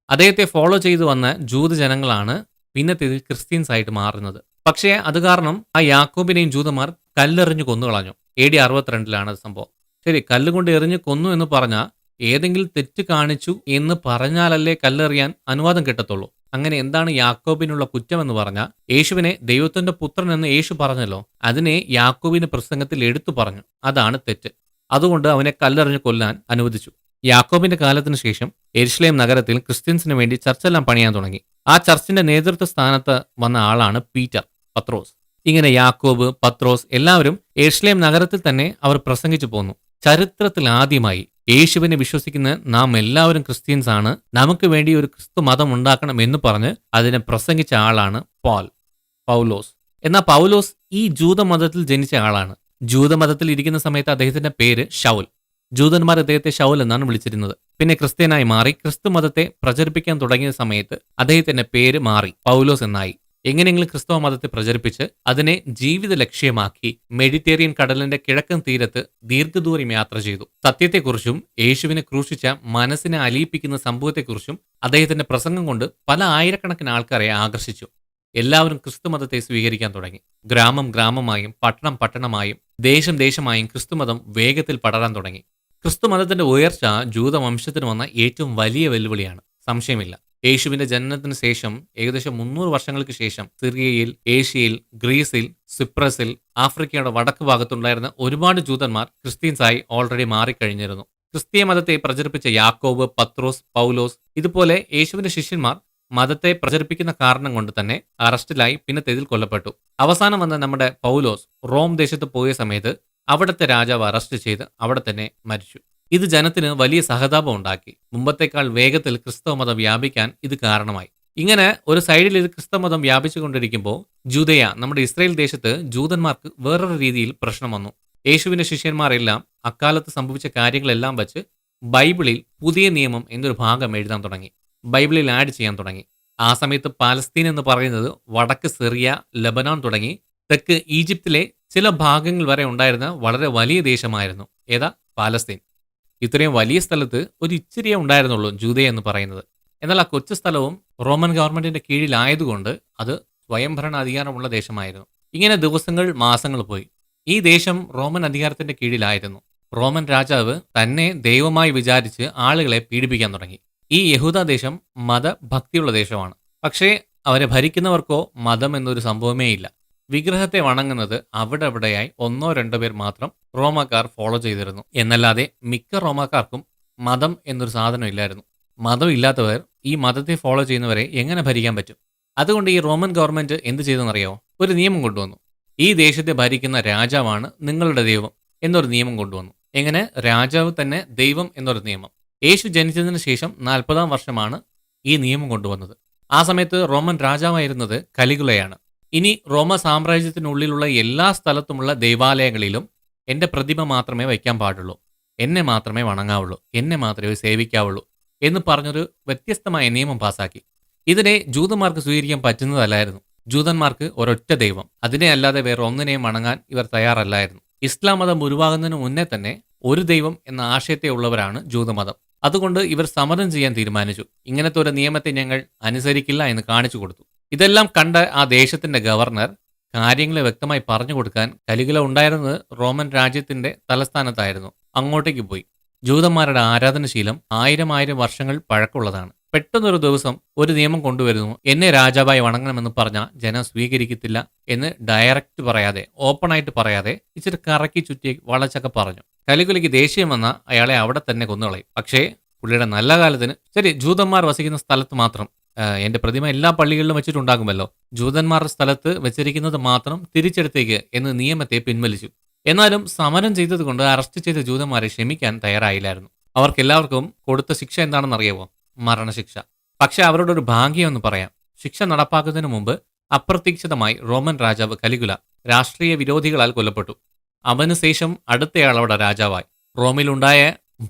അദ്ദേഹത്തെ ഫോളോ ചെയ്തു വന്ന ജൂതജനങ്ങളാണ് പിന്നത്തേതിൽ ക്രിസ്ത്യൻസ് ആയിട്ട് മാറുന്നത്. പക്ഷേ അത് കാരണം ആ യാക്കോബിനെയും ജൂതന്മാർ കല്ലെറിഞ്ഞു കൊന്നുകളഞ്ഞു. AD 62 അത് സംഭവം. ശരി, കല്ലുകൊണ്ട് എറിഞ്ഞ് കൊന്നു എന്ന് പറഞ്ഞാൽ ഏതെങ്കിലും തെറ്റ് കാണിച്ചു എന്ന് പറഞ്ഞാലല്ലേ കല്ലെറിയാൻ അനുവാദം കിട്ടത്തുള്ളൂ. അങ്ങനെ എന്താണ് യാക്കോബിനുള്ള കുറ്റമെന്ന് പറഞ്ഞാൽ യേശുവിനെ ദൈവത്തിന്റെ പുത്രൻ എന്ന് യേശു പറഞ്ഞല്ലോ, അതിനെ യാക്കോബിന്റെ പ്രസംഗത്തിൽ എടുത്തു പറഞ്ഞു. അതാണ് തെറ്റ്. അതുകൊണ്ട് അവനെ കല്ലെറിഞ്ഞ് കൊല്ലാൻ അനുവദിച്ചു. യാക്കോബിന്റെ കാലത്തിന് ശേഷം യെരുശലേം നഗരത്തിൽ ക്രിസ്ത്യൻസിന് വേണ്ടി ചർച്ചെല്ലാം പണിയാൻ തുടങ്ങി. ആ ചർച്ചിന്റെ നേതൃത്വ സ്ഥാനത്ത് വന്ന ആളാണ് പത്രോസ്. ഇങ്ങനെ യാക്കോബ്, പത്രോസ് എല്ലാവരും യെരുശലേം നഗരത്തിൽ തന്നെ അവർ പ്രസംഗിച്ചു പോന്നു. ചരിത്രത്തിൽ ആദ്യമായി യേശുവിനെ വിശ്വസിക്കുന്ന നാം എല്ലാവരും ക്രിസ്ത്യൻസ് ആണ്, നമുക്ക് വേണ്ടി ഒരു ക്രിസ്തു മതം ഉണ്ടാക്കണം എന്ന് പറഞ്ഞ് അതിനെ പ്രസംഗിച്ച ആളാണ് പൗലോസ്. എന്നാൽ പൗലോസ് ഈ ജൂതമതത്തിൽ ജനിച്ച ആളാണ്. ജൂതമതത്തിൽ ഇരിക്കുന്ന സമയത്ത് അദ്ദേഹത്തിന്റെ പേര് ശൗൽ. ജൂതന്മാർ അദ്ദേഹത്തെ ശൗൽ എന്നാണ് വിളിച്ചിരുന്നത്. പിന്നെ ക്രിസ്ത്യനായി മാറി ക്രിസ്തു മതത്തെ പ്രചരിപ്പിക്കാൻ തുടങ്ങിയ സമയത്ത് അദ്ദേഹത്തിന്റെ പേര് മാറി പൗലോസ് എന്നായി. എങ്ങനെയെങ്കിലും ക്രിസ്തവ മതത്തെ പ്രചരിപ്പിച്ച് അതിനെ ജീവിത ലക്ഷ്യമാക്കി മെഡിറ്ററേനിയൻ കടലിന്റെ കിഴക്കൻ തീരത്ത് ദീർഘദൂരം യാത്ര ചെയ്തു. സത്യത്തെക്കുറിച്ചും യേശുവിനെ ക്രൂശിച്ച മനസ്സിനെ അലിയിപ്പിക്കുന്ന സംഭവത്തെക്കുറിച്ചും അദ്ദേഹത്തിന്റെ പ്രസംഗം കൊണ്ട് പല ആയിരക്കണക്കിന് ആൾക്കാരെ ആകർഷിച്ചു. എല്ലാവരും ക്രിസ്തുമതത്തെ സ്വീകരിക്കാൻ തുടങ്ങി. ഗ്രാമമായും പട്ടണമായും ദേശമായും ക്രിസ്തുമതം വേഗത്തിൽ പടരാൻ തുടങ്ങി. ക്രിസ്തുമതത്തിന്റെ ഉയർച്ച ജൂതവംശത്തിന് വന്ന ഏറ്റവും വലിയ വെല്ലുവിളിയാണ്, സംശയമില്ല. യേശുവിന്റെ ജനനത്തിന് ശേഷം ഏകദേശം 300 വർഷങ്ങൾക്ക് ശേഷം സിറിയയിൽ, ഏഷ്യയിൽ, ഗ്രീസിൽ, സിപ്രസിൽ, ആഫ്രിക്കയുടെ വടക്ക് ഭാഗത്തുണ്ടായിരുന്ന ഒരുപാട് ജൂതന്മാർ ക്രിസ്ത്യൻസായി ഓൾറെഡി മാറിക്കഴിഞ്ഞിരുന്നു. ക്രിസ്തീയ മതത്തെ പ്രചരിപ്പിച്ച യാക്കോബ്, പത്രോസ്, പൗലോസ് ഇതുപോലെ യേശുവിന്റെ ശിഷ്യന്മാർ മതത്തെ പ്രചരിപ്പിക്കുന്ന കാരണം കൊണ്ട് തന്നെ അറസ്റ്റിലായി പിന്നത്തേതിൽ കൊല്ലപ്പെട്ടു. അവസാനം വന്ന നമ്മുടെ പൗലോസ് റോം ദേശത്ത് പോയ സമയത്ത് അവിടുത്തെ രാജാവ് അറസ്റ്റ് ചെയ്ത് അവിടെ തന്നെ മരിച്ചു. ഇത് ജനത്തിന് വലിയ സഹതാപം ഉണ്ടാക്കി. മുമ്പത്തേക്കാൾ വേഗത്തിൽ ക്രിസ്തവ മതം വ്യാപിക്കാൻ ഇത് കാരണമായി. ഇങ്ങനെ ഒരു സൈഡിൽ ഇത് ക്രിസ്തവ മതം വ്യാപിച്ചുകൊണ്ടിരിക്കുമ്പോൾ ജൂദയ, നമ്മുടെ ഇസ്രായേൽ ദേശത്ത് ജൂതന്മാർക്ക് വേറൊരു രീതിയിൽ പ്രശ്നം വന്നു. യേശുവിന്റെ ശിഷ്യന്മാരെല്ലാം അക്കാലത്ത് സംഭവിച്ച കാര്യങ്ങളെല്ലാം വച്ച് ബൈബിളിൽ പുതിയ നിയമം എന്നൊരു ഭാഗം എഴുതാൻ തുടങ്ങി. ബൈബിളിൽ ആഡ് ചെയ്യാൻ തുടങ്ങി. ആ സമയത്ത് പാലസ്തീൻ എന്ന് പറയുന്നത് വടക്ക് സിറിയ, ലബനാൻ തുടങ്ങി തെക്ക് ഈജിപ്തിലെ ചില ഭാഗങ്ങൾ വരെ ഉണ്ടായിരുന്ന വളരെ വലിയ ദേശമായിരുന്നു. ഏതാ? പാലസ്തീൻ. ഇത്രയും വലിയ സ്ഥലത്ത് ഒരു ഇച്ചിരിയേ ഉണ്ടായിരുന്നുള്ളൂ ജൂദയ എന്ന് പറയുന്നത്. എന്നാൽ ആ കൊച്ചു സ്ഥലവും റോമൻ ഗവൺമെന്റിന്റെ കീഴിലായതുകൊണ്ട് അത് സ്വയംഭരണ അധികാരമുള്ള ദേശമായിരുന്നു. ഇങ്ങനെ ദിവസങ്ങൾ, മാസങ്ങൾ പോയി. ഈ ദേശം റോമൻ അധികാരത്തിന്റെ കീഴിലായിരുന്നു. റോമൻ രാജാവ് തന്നെ ദൈവമായി വിചാരിച്ച് ആളുകളെ പീഡിപ്പിക്കാൻ തുടങ്ങി. ഈ യഹൂദ ദേശം മതഭക്തിയുള്ള ദേശമാണ്. പക്ഷേ അവരെ ഭരിക്കുന്നവർക്കോ മതം എന്നൊരു സംഭവമേ ഇല്ല. വിഗ്രഹത്തെ വണങ്ങുന്നത് അവിടെയായി 1-2 പേർ മാത്രം റോമാക്കാർ ഫോളോ ചെയ്തിരുന്നു. എന്നല്ലാതെ മിക്ക റോമാക്കാർക്കും മതം എന്നൊരു സാധനം ഇല്ലായിരുന്നു. മതം ഇല്ലാത്തവർ ഈ മതത്തെ ഫോളോ ചെയ്യുന്നവരെ എങ്ങനെ ഭരിക്കാൻ പറ്റും? അതുകൊണ്ട് ഈ റോമൻ ഗവൺമെന്റ് എന്ത് ചെയ്തെന്നറിയാമോ? ഒരു നിയമം കൊണ്ടുവന്നു. ഈ ദേശത്തെ ഭരിക്കുന്ന രാജാവാണ് നിങ്ങളുടെ ദൈവം എന്നൊരു നിയമം കൊണ്ടുവന്നു. എങ്ങനെ? രാജാവ് തന്നെ ദൈവം എന്നൊരു നിയമം. യേശു ജനിച്ചതിന് ശേഷം 40-ാം വർഷമാണ് ഈ നിയമം കൊണ്ടുവന്നത്. ആ സമയത്ത് റോമൻ രാജാവായിരുന്നത് കലിഗുലയാണ്. ഇനി റോമ സാമ്രാജ്യത്തിനുള്ളിലുള്ള എല്ലാ സ്ഥലത്തുമുള്ള ദൈവാലയങ്ങളിലും എൻ്റെ പ്രതിമ മാത്രമേ വയ്ക്കാൻ പാടുള്ളൂ, എന്നെ മാത്രമേ വണങ്ങാവുള്ളൂ, എന്നെ മാത്രമേ സേവിക്കാവുള്ളൂ എന്ന് പറഞ്ഞൊരു വ്യത്യസ്തമായ നിയമം പാസാക്കി. ഇതിനെ ജൂതന്മാർക്ക് സ്വീകരിക്കാൻ പറ്റുന്നതല്ലായിരുന്നു. ജൂതന്മാർക്ക് ഒരൊറ്റ ദൈവം, അതിനെ അല്ലാതെ വേറെ ഒന്നിനെയും വണങ്ങാൻ ഇവർ തയ്യാറല്ലായിരുന്നു. ഇസ്ലാം മതം ഉരുവാകുന്നതിന് മുന്നേ തന്നെ ഒരു ദൈവം എന്ന ആശയത്തെ ഉള്ളവരാണ് ജൂതമതം. അതുകൊണ്ട് ഇവർ സമരം ചെയ്യാൻ തീരുമാനിച്ചു. ഇങ്ങനത്തെ ഒരു നിയമത്തെ ഞങ്ങൾ അനുസരിക്കില്ല എന്ന് കാണിച്ചു കൊടുത്തു. ഇതെല്ലാം കണ്ട ആ ദേശത്തിന്റെ ഗവർണർ കാര്യങ്ങൾ വ്യക്തമായി പറഞ്ഞു കൊടുക്കാൻ കലികുല ഉണ്ടായിരുന്നത് റോമൻ രാജ്യത്തിന്റെ തലസ്ഥാനത്തായിരുന്നു. അങ്ങോട്ടേക്ക് പോയി. ജൂതന്മാരുടെ ആരാധനശീലം ആയിരം വർഷങ്ങൾ പഴക്കമുള്ളതാണ്. പെട്ടെന്നൊരു ദിവസം ഒരു നിയമം കൊണ്ടുവരുന്നു. എന്നെ രാജാവായി വണങ്ങണമെന്ന് പറഞ്ഞാൽ ജനം സ്വീകരിക്കത്തില്ല എന്ന് ഡയറക്റ്റ് പറയാതെ, ഓപ്പണായിട്ട് പറയാതെ, ഇച്ചിരി കറക്കി ചുറ്റി വളച്ചൊക്കെ പറഞ്ഞു. കലികുലയ്ക്ക് ദേഷ്യം വന്ന അയാളെ അവിടെ തന്നെ കൊന്നുകളയും. പക്ഷേ പുള്ളിയുടെ നല്ല കാലത്തിന് ശരി, ജൂതന്മാർ വസിക്കുന്ന സ്ഥലത്ത് മാത്രം എന്റെ പ്രതിമ എല്ലാ പള്ളികളിലും വെച്ചിട്ടുണ്ടാകുമല്ലോ, ജൂതന്മാരുടെ സ്ഥലത്ത് വെച്ചിരിക്കുന്നത് മാത്രം തിരിച്ചെടുത്തേക്ക് എന്ന് നിയമത്തെ പിൻവലിച്ചു. എന്നാലും സമരം ചെയ്തതുകൊണ്ട് അറസ്റ്റ് ചെയ്ത ജൂതന്മാരെ ക്ഷമിക്കാൻ തയ്യാറായില്ലായിരുന്നു. അവർക്കെല്ലാവർക്കും കൊടുത്ത ശിക്ഷ എന്താണെന്നറിയാവോ? മരണശിക്ഷ. പക്ഷെ അവരുടെ ഒരു ഭാഗ്യമെന്ന് പറയാം. ശിക്ഷ നടപ്പാക്കുന്നതിന് മുമ്പ് അപ്രതീക്ഷിതമായി റോമൻ രാജാവ് കലികുല രാഷ്ട്രീയ വിരോധികളാൽ കൊല്ലപ്പെട്ടു. അവന് ശേഷം അടുത്തയാൾ അവിടെ രാജാവായി. റോമിലുണ്ടായ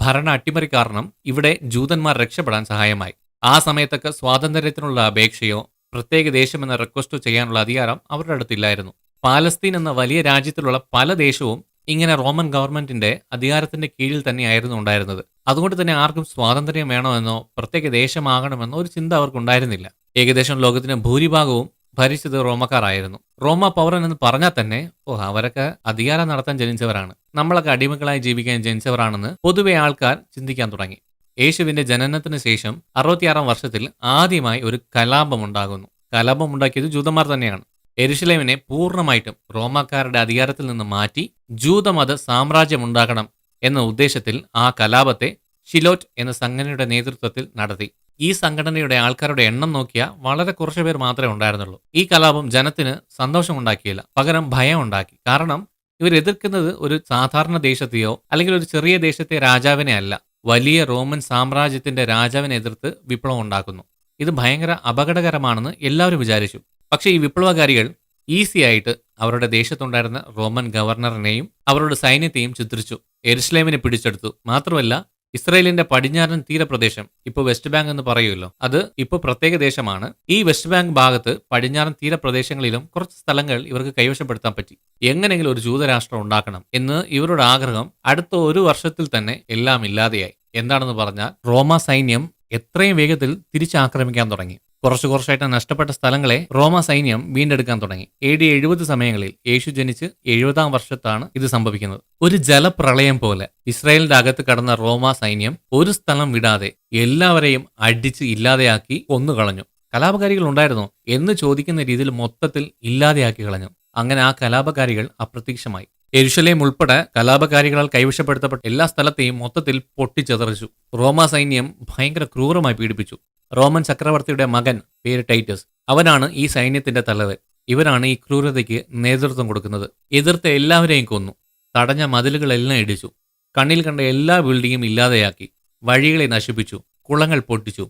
ഭരണ അട്ടിമറി കാരണം ഇവിടെ ജൂതന്മാർ രക്ഷപ്പെടാൻ സഹായമായി. ആ സമയത്തൊക്കെ സ്വാതന്ത്ര്യത്തിനുള്ള അപേക്ഷയോ പ്രത്യേക ദേശമെന്ന റിക്വസ്റ്റോ ചെയ്യാനുള്ള അധികാരം അവരുടെ അടുത്തില്ലായിരുന്നു. പാലസ്തീൻ എന്ന വലിയ രാജ്യത്തിലുള്ള പല ദേശവും ഇങ്ങനെ റോമൻ ഗവൺമെന്റിന്റെ അധികാരത്തിന്റെ കീഴിൽ തന്നെയായിരുന്നു ഉണ്ടായിരുന്നത്. അതുകൊണ്ട് തന്നെ ആർക്കും സ്വാതന്ത്ര്യം വേണമെന്നോ പ്രത്യേക ദേശമാകണമെന്നോ ഒരു ചിന്ത അവർക്കുണ്ടായിരുന്നില്ല. ഏകദേശം ലോകത്തിന് ഭൂരിഭാഗവും ഭരിച്ചത് റോമക്കാരായിരുന്നു. റോമ പൗരൻ എന്ന് പറഞ്ഞാൽ തന്നെ അവരൊക്കെ അധികാരം നടത്താൻ ജനിച്ചവരാണ്, നമ്മളൊക്കെ അടിമകളായി ജീവിക്കാൻ ജനിച്ചവരാണെന്ന് പൊതുവെ ആൾക്കാർ ചിന്തിക്കാൻ തുടങ്ങി. യേശുവിന്റെ ജനനത്തിന് ശേഷം 66 വർഷത്തിൽ ആദ്യമായി ഒരു കലാപം ഉണ്ടാകുന്നു. കലാപം ഉണ്ടാക്കിയത് ജൂതന്മാർ തന്നെയാണ്. യെരുശലേമിനെ പൂർണ്ണമായിട്ടും റോമാക്കാരുടെ അധികാരത്തിൽ നിന്ന് മാറ്റി ജൂതമത സാമ്രാജ്യം ഉണ്ടാക്കണം എന്ന ഉദ്ദേശത്തിൽ ആ കലാപത്തെ ഷിലോറ്റ് എന്ന സംഘടനയുടെ നേതൃത്വത്തിൽ നടത്തി. ഈ സംഘടനയുടെ ആൾക്കാരുടെ എണ്ണം നോക്കിയാൽ വളരെ കുറച്ചു പേർ മാത്രമേ ഉണ്ടായിരുന്നുള്ളൂ. ഈ കലാപം ജനത്തിന് സന്തോഷമുണ്ടാക്കിയില്ല, പകരം ഭയം ഉണ്ടാക്കി. കാരണം ഇവർ എതിർക്കുന്നത് ഒരു സാധാരണ ദേശത്തെയോ അല്ലെങ്കിൽ ഒരു ചെറിയ ദേശത്തെ രാജാവിനെ അല്ല, വലിയ റോമൻ സാമ്രാജ്യത്തിന്റെ രാജാവിനെ എതിർത്ത് വിപ്ലവം ഉണ്ടാക്കുന്നു. ഇത് ഭയങ്കര അപകടകരമാണെന്ന് എല്ലാവരും വിചാരിച്ചു. പക്ഷേ ഈ വിപ്ലവകാരികൾ ഈസി ആയിട്ട് അവരുടെ ദേശത്തുണ്ടായിരുന്ന റോമൻ ഗവർണറിനെയും അവരുടെ സൈന്യത്തെയും ചിത്രിച്ചു. യെരുശലേമിനെ പിടിച്ചെടുത്തു. മാത്രമല്ല, ഇസ്രയേലിന്റെ പടിഞ്ഞാറൻ തീരപ്രദേശം, ഇപ്പോൾ വെസ്റ്റ് ബാങ്ക് എന്ന് പറയുമല്ലോ, അത് ഇപ്പോൾ പ്രത്യേക ദേശമാണ്. ഈ വെസ്റ്റ് ബാങ്ക് ഭാഗത്ത് പടിഞ്ഞാറൻ തീരപ്രദേശങ്ങളിലും കുറച്ച് സ്ഥലങ്ങൾ ഇവർക്ക് കൈവശപ്പെടുത്താൻ പറ്റി. എങ്ങനെയെങ്കിലും ഒരു ജൂതരാഷ്ട്രം ഉണ്ടാക്കണം എന്ന് ഇവരുടെ ആഗ്രഹം അടുത്ത ഒരു വർഷത്തിൽ തന്നെ എല്ലാം ഇല്ലാതെയായി. എന്താണെന്ന് പറഞ്ഞാൽ റോമ സൈന്യം എത്രയും വേഗത്തിൽ തിരിച്ചാക്രമിക്കാൻ തുടങ്ങി. കുറച്ചായിട്ട് നഷ്ടപ്പെട്ട സ്ഥലങ്ങളെ റോമ സൈന്യം വീണ്ടെടുക്കാൻ തുടങ്ങി. AD 70 സമയങ്ങളിൽ, യേശു ജനിച്ച് 70-ാം വർഷത്താണ് ഇത് സംഭവിക്കുന്നത്. ഒരു ജലപ്രളയം പോലെ ഇസ്രായേലിന്റെ അകത്ത് കടന്ന റോമ സൈന്യം ഒരു സ്ഥലം വിടാതെ എല്ലാവരെയും അടിച്ച് ഇല്ലാതെയാക്കി കൊന്നുകളഞ്ഞു. കലാപകാരികൾ ഉണ്ടായിരുന്നോ എന്ന് ചോദിക്കുന്ന രീതിയിൽ മൊത്തത്തിൽ ഇല്ലാതെയാക്കി കളഞ്ഞു. അങ്ങനെ ആ കലാപകാരികൾ അപ്രത്യക്ഷമായി. യെരുശലേം ഉൾപ്പെടെ കലാപകാരികളാൽ കൈവശപ്പെടുത്തപ്പെട്ട എല്ലാ സ്ഥലത്തെയും മൊത്തത്തിൽ പൊട്ടിച്ചെതറിച്ചു. റോമ സൈന്യം ഭയങ്കര ക്രൂരമായി പീഡിപ്പിച്ചു. റോമൻ ചക്രവർത്തിയുടെ മകൻ, പേര് ടൈറ്റസ്, അവനാണ് ഈ സൈന്യത്തിന്റെ തലവൻ. ഇവരാണ് ഈ ക്രൂരതയ്ക്ക് നേതൃത്വം കൊടുക്കുന്നത്. എതിർത്ത എല്ലാവരെയും കൊന്നു. തടഞ്ഞ മതിലുകളെല്ലാം ഇടിച്ചു. കണ്ണിൽ കണ്ട എല്ലാ ബിൽഡിങ്ങും ഇല്ലാതെയാക്കി. വഴികളെ നശിപ്പിച്ചു. കുളങ്ങൾ പൊട്ടിച്ചു.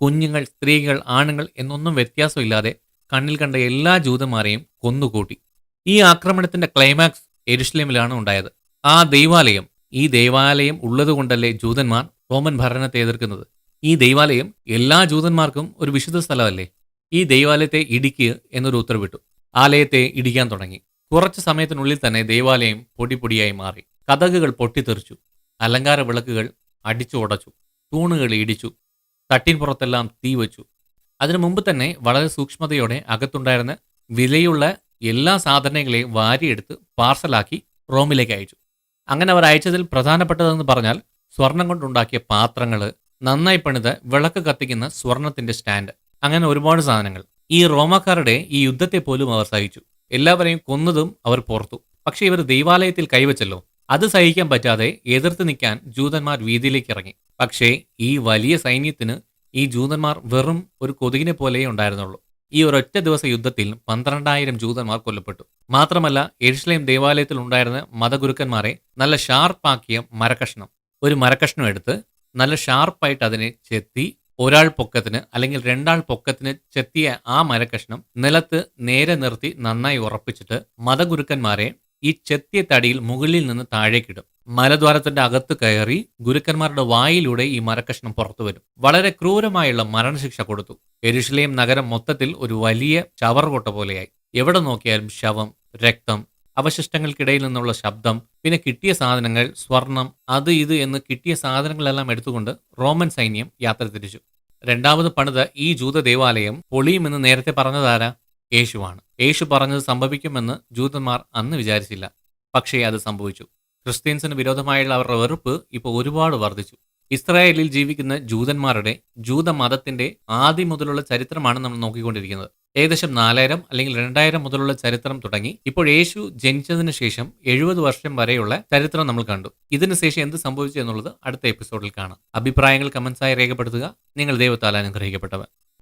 കുഞ്ഞുങ്ങൾ, സ്ത്രീകൾ, ആണുങ്ങൾ എന്നൊന്നും വ്യത്യാസമില്ലാതെ കണ്ണിൽ കണ്ട എല്ലാ ജൂതന്മാരെയും കൊന്നുകൂട്ടി. ഈ ആക്രമണത്തിന്റെ ക്ലൈമാക്സ് യെരുശലേമിലാണ് ഉണ്ടായത്. ഈ ദൈവാലയം ഉള്ളതുകൊണ്ടല്ലേ ജൂതന്മാർ റോമൻ ഭരണത്തെ എതിർക്കുന്നത്. ഈ ദൈവാലയം എല്ലാ ജൂതന്മാർക്കും ഒരു വിശുദ്ധ സ്ഥലമല്ലേ. ഈ ദൈവാലയത്തെ ഇടിക്കുക എന്നൊരു ഉത്തരവിട്ടു. ആലയത്തെ ഇടിക്കാൻ തുടങ്ങി. കുറച്ച് സമയത്തിനുള്ളിൽ തന്നെ ദൈവാലയം പൊടിപ്പൊടിയായി മാറി. കതകുകൾ പൊട്ടിത്തെറിച്ചു. അലങ്കാര വിളക്കുകൾ അടിച്ചു ഉടച്ചു. തൂണുകൾ ഇടിച്ചു. തട്ടിൻപുറത്തെല്ലാം തീ വെച്ചു. അതിനു മുമ്പ് തന്നെ വളരെ സൂക്ഷ്മതയോടെ അകത്തുണ്ടായിരുന്ന വിലയുള്ള എല്ലാ സാധനങ്ങളെയും വാരിയെടുത്ത് പാർസലാക്കി റോമിലേക്ക് അയച്ചു. അങ്ങനെ അവർ അയച്ചതിൽ പ്രധാനപ്പെട്ടതെന്ന് പറഞ്ഞാൽ സ്വർണം കൊണ്ടുണ്ടാക്കിയ പാത്രങ്ങൾ, നന്നായി പണിത വിളക്ക് കത്തിക്കുന്ന സ്വർണത്തിന്റെ സ്റ്റാൻഡ്, അങ്ങനെ ഒരുപാട് സാധനങ്ങൾ. ഈ റോമാക്കാരുടെ ഈ യുദ്ധത്തെ പോലും അവർ സഹിച്ചു. എല്ലാവരെയും കൊന്നതും അവർ പുറത്തു. പക്ഷെ ഇവർ ദൈവാലയത്തിൽ കൈവച്ചല്ലോ, അത് സഹിക്കാൻ പറ്റാതെ എതിർത്ത് നിൽക്കാൻ ജൂതന്മാർ വീതിയിലേക്ക് ഇറങ്ങി. പക്ഷേ ഈ വലിയ സൈന്യത്തിന് ഈ ജൂതന്മാർ വെറും ഒരു കൊതുകിനെ പോലെയേ ഉണ്ടായിരുന്നുള്ളൂ. ഈ ഒരൊറ്റ ദിവസ യുദ്ധത്തിൽ 12,000 ജൂതന്മാർ കൊല്ലപ്പെട്ടു. മാത്രമല്ല, യെരുശലേം ദേവാലയത്തിൽ ഉണ്ടായിരുന്ന മതഗുരുക്കന്മാരെ നല്ല ഷാർപ്പാക്കിയ ഒരു മരക്കഷ്ണം എടുത്ത് നല്ല ഷാർപ്പായിട്ട് അതിനെ ചെത്തി, ഒരാൾ പൊക്കത്തിന് അല്ലെങ്കിൽ 2 ആൾ പൊക്കത്തിന് ചെത്തിയ ആ മരക്കഷ്ണം നിലത്ത് നേരെ നിർത്തി നന്നായി ഉറപ്പിച്ചിട്ട് മതഗുരുക്കന്മാരെ ഈ ചെത്തിയ തടിയിൽ മുകളിൽ നിന്ന് താഴേക്കിടും. മലദ്വാരത്തിന്റെ അകത്ത് കയറി ഗുരുക്കന്മാരുടെ വായിലൂടെ ഈ മരക്കഷ്ണം പുറത്തു വരും. വളരെ ക്രൂരമായുള്ള മരണശിക്ഷ കൊടുത്തു. യെരുശലേം നഗരം മൊത്തത്തിൽ ഒരു വലിയ ചവറുകൊട്ട പോലെയായി. എവിടെ നോക്കിയാലും ശവം, രക്തം. അവശിഷ്ടങ്ങൾക്കിടയിൽ നിന്നുള്ള ശബ്ദം, പിന്നെ കിട്ടിയ സാധനങ്ങൾ, സ്വർണം, അത് ഇത് എന്ന് കിട്ടിയ സാധനങ്ങളെല്ലാം എടുത്തുകൊണ്ട് റോമൻ സൈന്യം യാത്ര തിരിച്ചു. രണ്ടാമത് പണിത ഈ ജൂത ദേവാലയം പൊളിയുമെന്ന് നേരത്തെ പറഞ്ഞതാരാ? യേശുവാണ്. യേശു പറഞ്ഞത് സംഭവിക്കുമെന്ന് ജൂതന്മാർ അന്ന് വിചാരിച്ചില്ല. പക്ഷേ അത് സംഭവിച്ചു. ക്രിസ്ത്യൻസിന് വിരോധമായുള്ള അവരുടെ വെറുപ്പ് ഇപ്പോൾ ഒരുപാട് വർദ്ധിച്ചു. ഇസ്രായേലിൽ ജീവിക്കുന്ന ജൂതന്മാരുടെ ജൂതമതത്തിന്റെ ആദ്യം മുതലുള്ള ചരിത്രമാണ് നമ്മൾ നോക്കിക്കൊണ്ടിരിക്കുന്നത്. ഏകദേശം 4000 അല്ലെങ്കിൽ 2000 മുതലുള്ള ചരിത്രം തുടങ്ങി ഇപ്പോൾ യേശു ജനിച്ചതിന് ശേഷം 70 വർഷം വരെയുള്ള ചരിത്രം നമ്മൾ കണ്ടു. ഇതിന് ശേഷം എന്ത് സംഭവിച്ചു എന്നുള്ളത് അടുത്ത എപ്പിസോഡിൽ കാണാം. അഭിപ്രായങ്ങൾ കമന്റ്സായി രേഖപ്പെടുത്തുക. നിങ്ങൾ ദൈവത്താൽ അനുഗ്രഹിക്കപ്പെട്ടവർ.